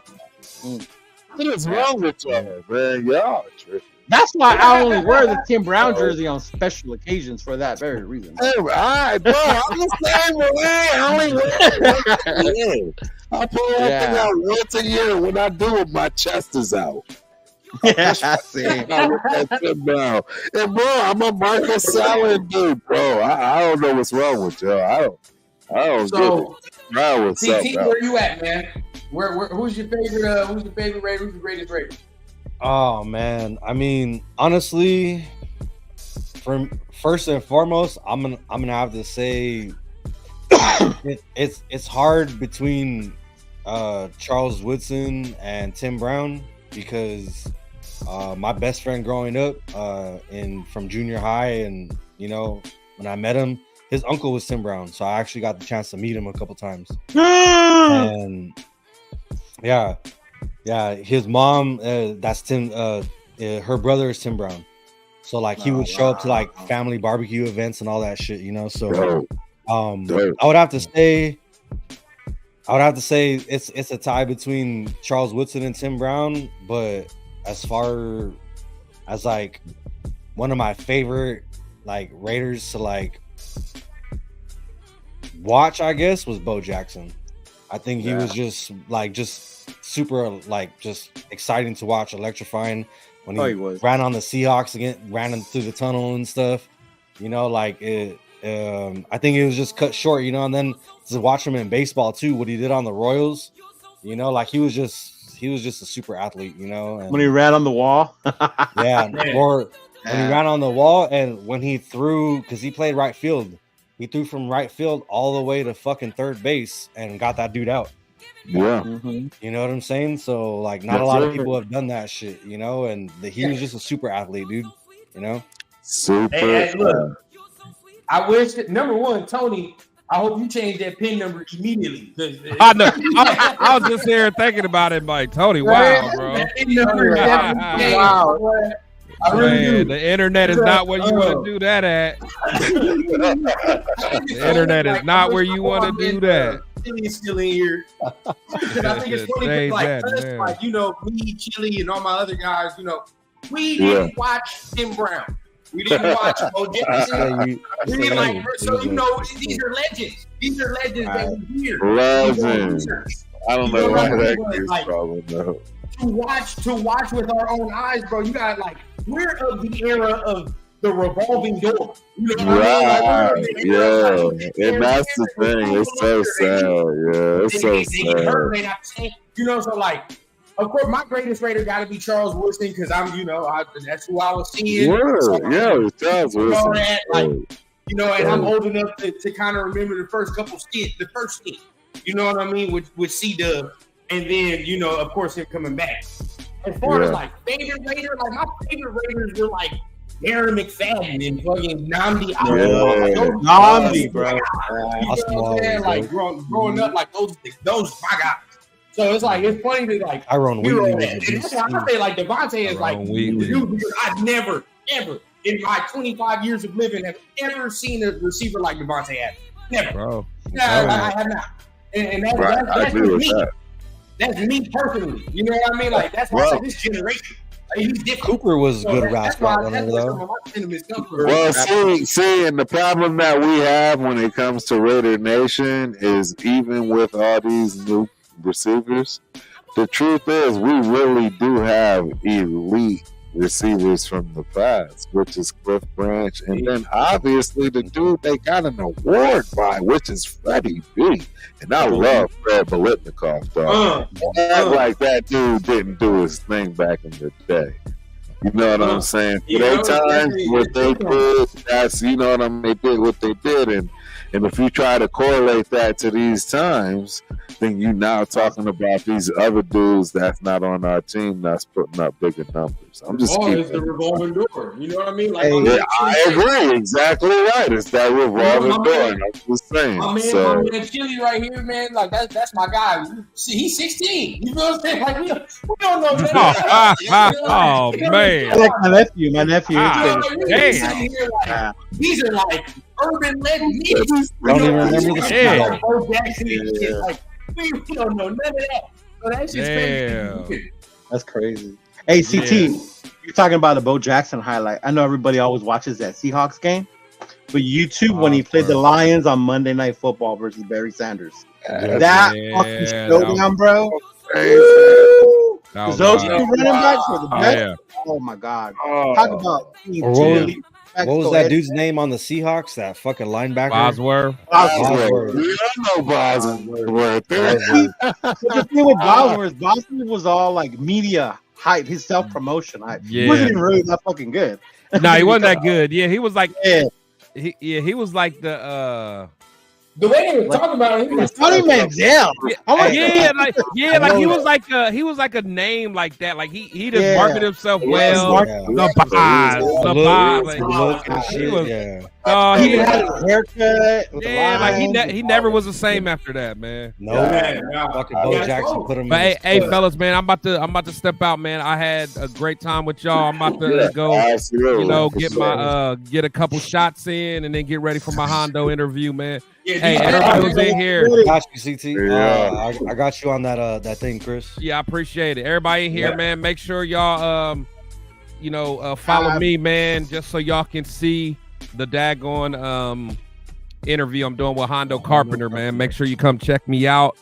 What is wrong with y'all, man? Y'all tripping. that's why I only wear the Tim Brown jersey on special occasions for that very reason. Hey, all right, bro. I'm the same way. I only wear it once a year. I pull that thing out once a year. When I do it, my chest is out. Yeah, I see. I with that Tim Brown. And bro, I'm a Marcus Allen dude, bro. I don't know what's wrong with y'all. I don't So, get it. Brown was up, CT, bro. where you at, man? Who's your favorite? Who's your favorite Raider? Who's your greatest Raider? Oh man, I mean, honestly, from first and foremost, I'm gonna have to say it's hard between Charles Woodson and Tim Brown because my best friend growing up from junior high, and you know when I met him, his uncle was Tim Brown, so I actually got the chance to meet him a couple times. And yeah, his mom, that's Tim. Her brother is Tim Brown, so like he would show up to like family barbecue events and all that shit, you know. So I would have to say it's a tie between Charles Woodson and Tim Brown, but as far as like one of my favorite like Raiders to like watch, I guess, was Bo Jackson. I think he was just super like just exciting to watch, electrifying when he ran on the Seahawks again, ran through the tunnel and stuff. You know, like it. I think it was just cut short, you know. And then to watch him in baseball too, what he did on the Royals, you know, like he was just a super athlete, you know. And, when he ran on the wall, or when he ran on the wall, and when he threw, because he played right field, he threw from right field all the way to fucking third base and got that dude out. Yeah, you know what I'm saying? So like, not a lot of people have done that shit, you know. And he was just a super athlete, dude. You know, super. Hey, look, I wish that, number one, Tony, I hope you change that PIN number immediately. I know. I was just here thinking about it, like Tony. Wow, bro. That PIN number definitely wow. I really do. The internet is not where you want to do that at. The internet is not where you want to do that. Chili is still in here. Because I think it's funny because, like, you know, me, Chili, and all my other guys, you know, we didn't watch Tim Brown. We didn't watch Bo Jackson. We didn't like, so you know, these are legends. These are legends that we hear. Legends. I don't know why that is like, problem though. To watch with our own eyes, bro. You got like, we're of the era of the revolving door. You know what I mean? Like, yeah. And that's the thing. It's so sad. Yeah, it's so sad. You know, so like, of course, my greatest Raider got to be Charles Woodson because I'm, you know, that's who I was seeing. Charles Woodson. You know, and I'm old enough to kind of remember the first stint. You know what I mean? With C-Dub. And then, you know, of course, him coming back. As far as like favorite Raider, like my favorite Raiders were like Aaron McFadden and fucking Nnamdi. Nnamdi, bro. You know what I'm saying? Like growing up, like those my guys. So it's like it's funny to like Tyrone Wheatley was a and beast. that's why I say like Devontae is like Wheatley. dude, because I've never ever in my 25 years of living have ever seen a receiver like Devontae Adams. Never. Bro. I have not. And that's me. That's me personally. You know what I mean? Like that's why I say this generation. Like, he's different. Cooper was a good route runner though. Well, see, and the problem that we have when it comes to Raider Nation is even with all these new receivers, the truth is we really do have elite receivers from the past, which is Cliff Branch, and then obviously the dude they got an award by, which is Freddie B. And I love Fred Biletnikoff, dog. Like that dude didn't do his thing back in the day. You know what I'm saying? For their times, what they did, that's you know what I mean. They did what they did, and if you try to correlate that to these times, then you now talking about these other dudes that's not on our team that's putting up bigger numbers. I'm just it's the revolving door. You know what I mean? Like, I agree. Exactly right. It's that revolving door. I'm just saying. My man Chili right here, man. Like that's my guy. See, he's 16. You know what I'm saying? Like we don't know that. Oh man. I like my nephew. These are like urban legends. Don't even remember the shit. Like we don't know none of that. So that's just crazy. That's crazy. Hey, CT, you're talking about the Bo Jackson highlight. I know everybody always watches that Seahawks game, but YouTube when he played the Lions on Monday Night Football versus Barry Sanders, that fucking showdown, bro. Those two running backs were the best. Oh my god! Talk about what was that dude's name on the Seahawks? That fucking linebacker, Bosworth. We don't know Bosworth. The thing with Bosworth was all like media hype, his self promotion hype. He wasn't even really that fucking good. No, he wasn't that good. Yeah, he was like, he was like the way they were talking about him, he was Tony Manziel. He was like a name like that. Like he just marketed himself well. He had a haircut. He never was the same after that, man. No, fucking Bo Jackson put him. But hey, fellas, man, I'm about to step out, man. I had a great time with y'all. I'm about to go, get a couple shots in, and then get ready for my Hondo interview, man. Hey, everybody was in here. Got you, CT. I got you on that thing, Chris. Yeah, I appreciate it. Everybody in here, man. Make sure y'all, follow me, man, just so y'all can see the daggone interview I'm doing with Hondo Carpenter, man. Make sure you come check me out,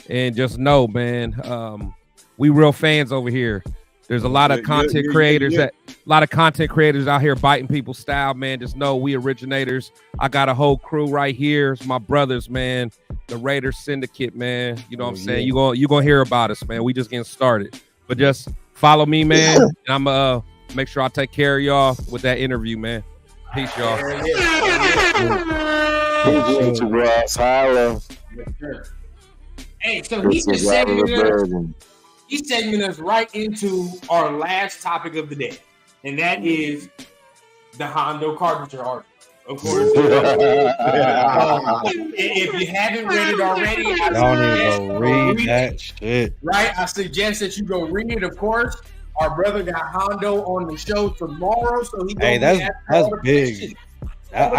and just know, man, we real fans over here. There's a lot of content creators out here biting people's style, man. Just know we originators. I got a whole crew right here. It's my brothers, man. The Raiders Syndicate, man. You know what I'm saying? You gonna hear about us, man. We just getting started. But just follow me, man. And I'm make sure I take care of y'all with that interview, man. Peace, y'all. Hey, so he's segmenting us right into our last topic of the day, and that is the Hondo Carpenter article. Of course, if you haven't read it already, read that shit. Right, I suggest that you go read it. Of course, our brother got Hondo on the show tomorrow, so he. Hey, that's big. Shout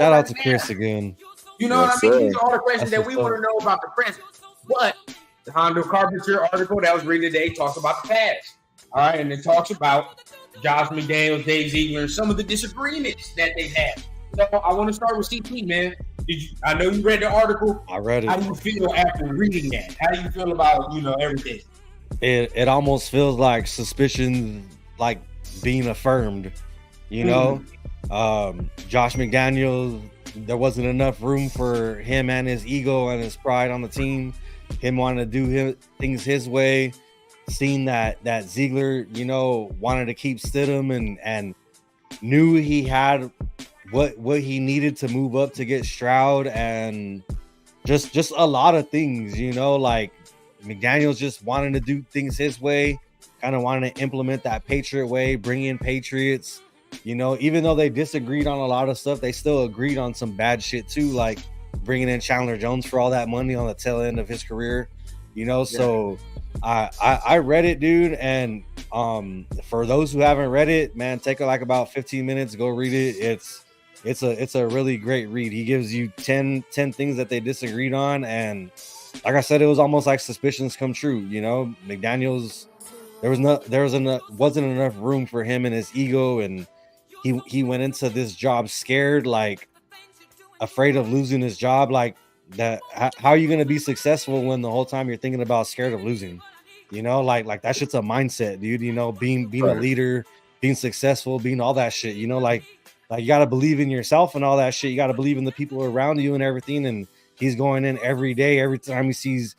out to Chris again. You know what I mean? These are all the questions that we want to know about the present, but. The Hondo Carpenter article that was written today talks about the past. All right, and it talks about Josh McDaniels, Dave Ziegler, and some of the disagreements that they've had. So I want to start with CT, man. I know you read the article. I read it. How do you feel after reading that? How do you feel about everything? It almost feels like suspicion, like being affirmed. Josh McDaniels, there wasn't enough room for him and his ego and his pride on the team. Him wanting to do things his way, seeing that Ziegler, wanted to keep Stidham and knew he had what he needed to move up to get Stroud, and just a lot of things, like McDaniels just wanting to do things his way, kind of wanting to implement that Patriot way, bring in Patriots, even though they disagreed on a lot of stuff, they still agreed on some bad shit too, like bringing in Chandler Jones for all that money on the tail end of his career. You know, so I read it, dude, and for those who haven't read it, man, take like about 15 minutes, go read it. It's a really great read. He gives you 10 things that they disagreed on, and like I said, it was almost like suspicions come true. You know, McDaniels, wasn't enough room for him and his ego, and he went into this job scared, like afraid of losing his job. Like that, how are you going to be successful when the whole time you're thinking about scared of losing? You know, like that shit's a mindset, dude. You know, being a leader, being successful, being all that shit. You know, like you got to believe in yourself and all that shit. You got to believe in the people around you and everything. And he's going in every day. Every time he sees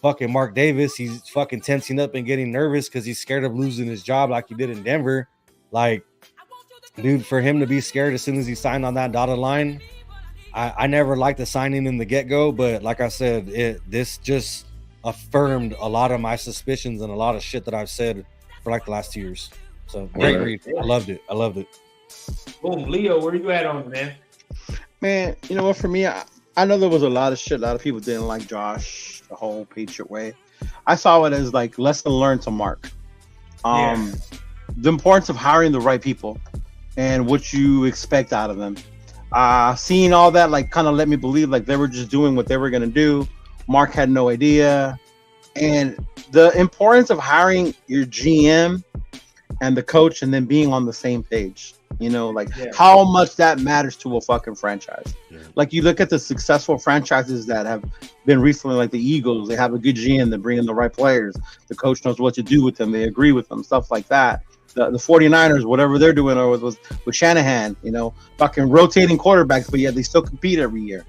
fucking Mark Davis, he's fucking tensing up and getting nervous because he's scared of losing his job like he did in Denver. Like, dude, for him to be scared as soon as he signed on that dotted line, I never liked the signing in the get-go, but like I said, this just affirmed a lot of my suspicions and a lot of shit that I've said for like the last 2 years. So great read. I loved it. Boom, Leo, where you at on it, man? Man, you know what? For me, I know there was a lot of shit. A lot of people didn't like Josh, the whole Patriot way. I saw it as like lesson learned to Mark. The importance of hiring the right people and what you expect out of them. Seeing all that, like, kind of let me believe like they were just doing what they were going to do. Mark had no idea. And the importance of hiring your GM and the coach and then being on the same page, you know, like how much that matters to a fucking franchise. Like you look at the successful franchises that have been recently, like the Eagles, they have a good GM, they bring in the right players. The coach knows what to do with them. They agree with them, stuff like that. The 49ers, whatever they're doing, or with Shanahan, you know, fucking rotating quarterbacks, but yet they still compete every year.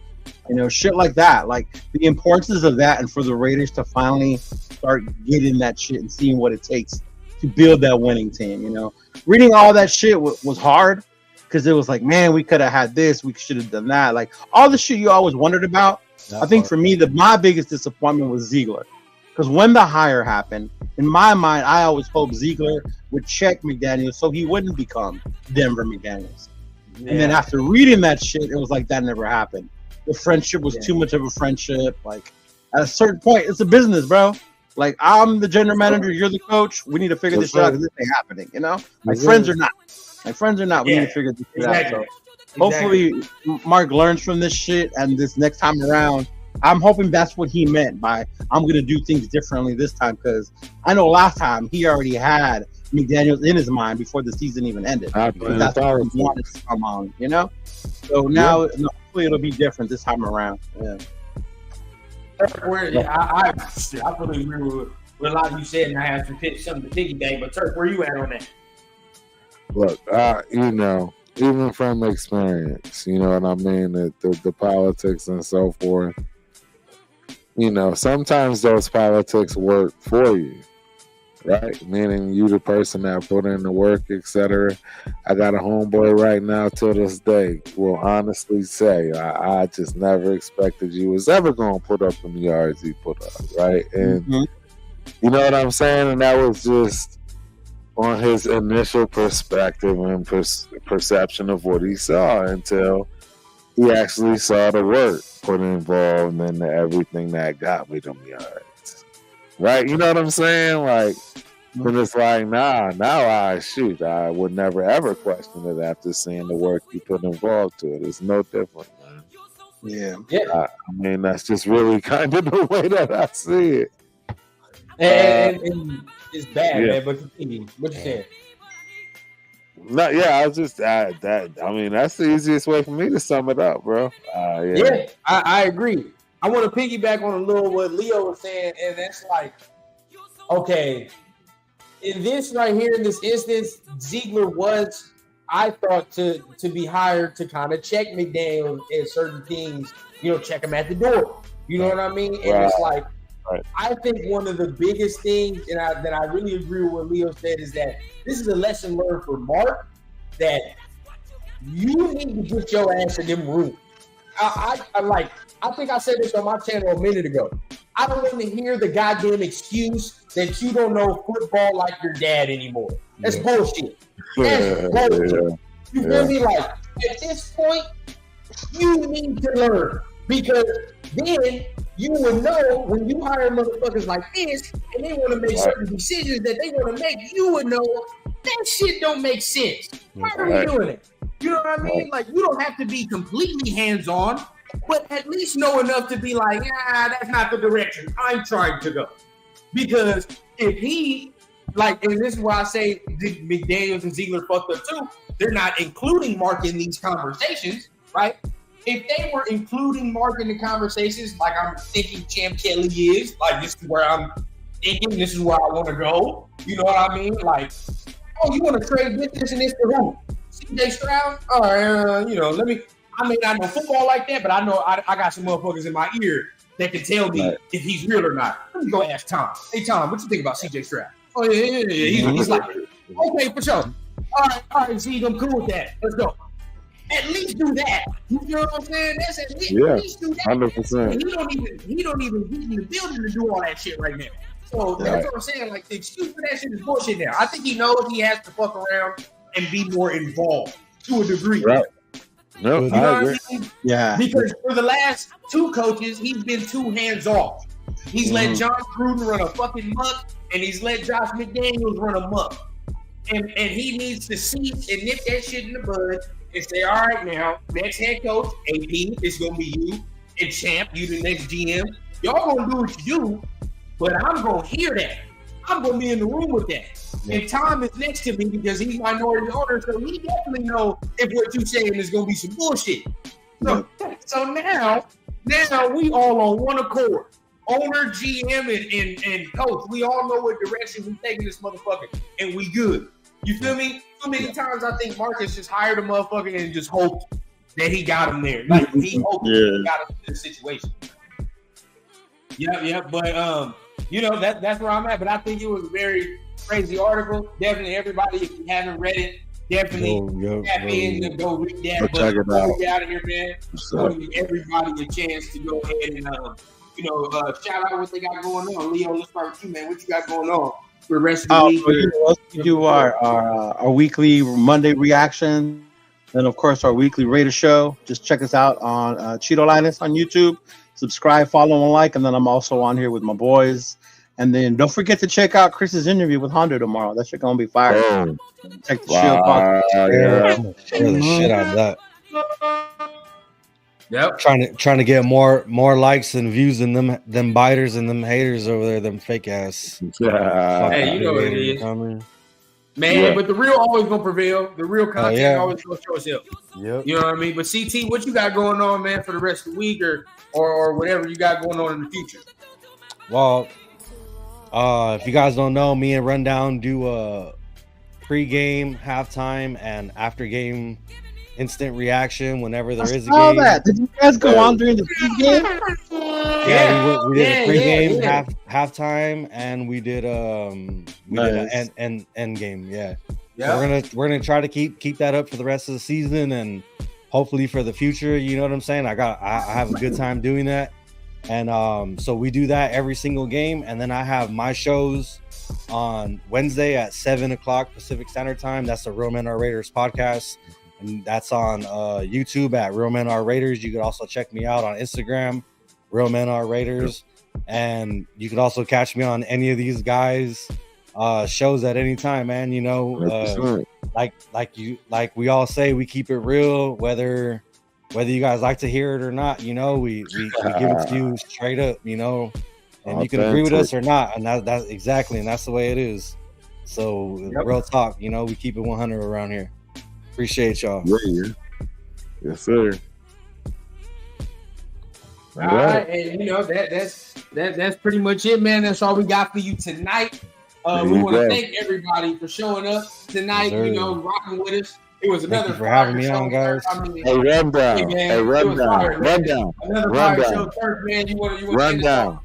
You know, shit like that. Like the importance of that, and for the Raiders to finally start getting that shit and seeing what it takes to build that winning team. You know, reading all that shit was hard because it was like, man, we could have had this, we should have done that. Like all the shit you always wondered about. I think for me, my biggest disappointment was Ziegler. Because when the hire happened, in my mind, I always hoped Ziegler would check McDaniels so he wouldn't become Denver McDaniels. And then after reading that shit, it was like that never happened. The friendship was too much of a friendship. Like at a certain point, it's a business, bro. Like I'm the general manager, you're the coach. We need to figure this shit out because this ain't happening. You know, like friends or not. We need to figure this shit out. So hopefully, Mark learns from this shit, and this next time around, I'm hoping that's what he meant by I'm going to do things differently this time, because I know last time he already had McDaniels in his mind before the season even ended. That's what he wanted to come on, you know? So now, hopefully it'll be different this time around. Yeah. I fully agree with a lot of you said, and I have to pitch something to piggyback, but Turk, where you at on that? Look, you know, even from experience, you know what I mean? The politics and so forth. You know, sometimes those politics work for you, right? Meaning you the person that put in the work, etc. I got a homeboy right now till this day will honestly say, I just never expected you was ever going to put up the yards he put up, right? And you know what I'm saying? And that was just on his initial perspective and perception of what he saw until he actually saw the work put involved in everything that got me them yards. Right? You know what I'm saying? Like, when it's like, now I would never ever question it after seeing the work you put involved to it. It's no different, man. Yeah. I mean, that's just really kind of the way that I see it. And it's bad, man, but continue. What you saying? No, yeah, I was just I mean, that's the easiest way for me to sum it up, bro. I agree. I want to piggyback on a little what Leo was saying, and that's like, okay, in this right here, in this instance, Ziegler was, I thought, to be hired to kind of check McDaniels and certain things, you know, check him at the door. You know what I mean? And it's like, I think one of the biggest things, and that I really agree with what Leo said, is that this is a lesson learned for Mark, that you need to get your ass in them rooms. I think I said this on my channel a minute ago. I don't want to hear the goddamn excuse that you don't know football like your dad anymore. That's bullshit. That's bullshit. You feel me? Like, at this point, you need to learn, because then you would know when you hire motherfuckers like this and they want to make certain decisions that they want to make, you would know that shit don't make sense. Why are we doing it? You know what I mean? Like, you don't have to be completely hands-on, but at least know enough to be like, that's not the direction I'm trying to go. Because if he, like, and this is why I say McDaniels and Ziegler fucked up too, they're not including Mark in these conversations, right? If they were including Mark in the conversations, like I'm thinking Champ Kelly is, like this is where I'm thinking, this is where I want to go. You know what I mean? Like, oh, you want to trade this and this for who? CJ Stroud? You know, I may not know football like that, but I know I got some motherfuckers in my ear that can tell me if he's real or not. Let me go ask Tom. Hey, Tom, what you think about CJ Stroud? Oh, yeah. He's like, okay, for sure. All right, see, I'm cool with that. Let's go. At least do that. You know what I'm saying? That's at least do that. 100%. He don't even get in the building to do all that shit right now. So that's what I'm saying. Like, the excuse for that shit is bullshit now. I think he knows he has to fuck around and be more involved to a degree. Right. No, you know I agree. what I mean? Yeah. Because for the last two coaches, he's been too hands off. He's let John Gruden run a fucking muck, and he's let Josh McDaniels run a muck. And he needs to see and nip that shit in the bud and say, all right, now, next head coach, AP, it's going to be you, and Champ, you the next GM. Y'all going to do what you do, but I'm going to hear that. I'm going to be in the room with that. And Tom is next to me because he's minority owner, so he definitely know if what you're saying is going to be some bullshit. So now we all on one accord. Owner, GM, and coach. We all know what direction we're taking this motherfucker, and we good. You feel me? Too many times I think Marcus just hired a motherfucker and just hoped that he got him there. Like, he hoped he got him in this situation. Yeah, but you know, that's where I'm at. But I think it was a very crazy article. Definitely, everybody, if you haven't read it, definitely tap in and go read that. But before we get out of here, man, I give everybody a chance to go ahead and shout out what they got going on. Leo, let's start with you, man. What you got going on for the rest of the week? We do our weekly Monday reaction, and of course our weekly Raider show. Just check us out on Cheeto Linus on YouTube. Subscribe, follow, and like, and then I'm also on here with my boys. And then don't forget to check out Chris's interview with Honda tomorrow. That shit gonna be fire. Check the show out. Share the shit out of that. Yep. Trying to get more likes and views than them biters and them haters over there, them fake ass. Hey, you know what it is. Man, but the real always gonna prevail. The real content always gonna show itself. Yep. You know what I mean? But CT, what you got going on, man, for the rest of the week or whatever you got going on in the future? Well, if you guys don't know, me and Rundown do a pre-game, halftime, and after-game instant reaction whenever there is a game. That. Did you guys go on during the pre-game? Yeah, we did a pre-game, halftime, and we did an end game. Yeah. So we're gonna try to keep that up for the rest of the season and hopefully for the future. You know what I'm saying? I have a good time doing that. And so we do that every single game, and then I have my shows on Wednesday at 7:00 Pacific Standard Time. That's the Real Men Are Raiders podcast, and that's on YouTube at Real Men Are Raiders. You could also check me out on Instagram, Real Men Are Raiders, and you could also catch me on any of these guys' shows at any time, man. You know, like we all say, we keep it real, whether you guys like to hear it or not. You know, we give it to you straight up, you know, and you can agree with us or not, and that's exactly, and that's the way it is. So real talk, you know, we keep it 100 around here. Appreciate y'all. Yeah. Yes, sir. All right, and you know that's pretty much it, man. That's all we got for you tonight. We want to thank everybody for showing up tonight. You know, rocking with us. It was another. Thank you for having me on, guys. Hey, rundown. Another fire show, Turf, man. You want rundown.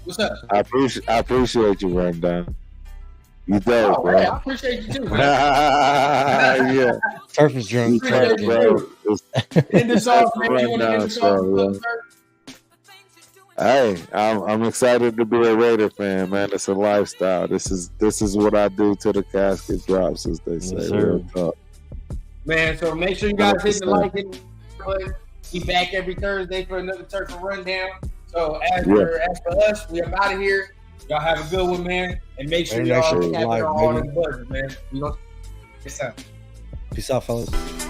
What's up? I appreciate you, rundown. You dope, bro. I appreciate you too, man. Yeah. Turf is drunk. Appreciate you too. End this off, man. You want to end this off, Hey, I'm excited to be a Raider fan, man. It's a lifestyle. This is what I do till the casket drops, as they say. Real talk. Man, so make sure you guys hit the like button. Be back every Thursday for another Turf Rundown. So as for us, we up out of here. Y'all have a good one, man, and make sure y'all tap in on all them buttons, man. We gonna peace out. Peace out, fellas.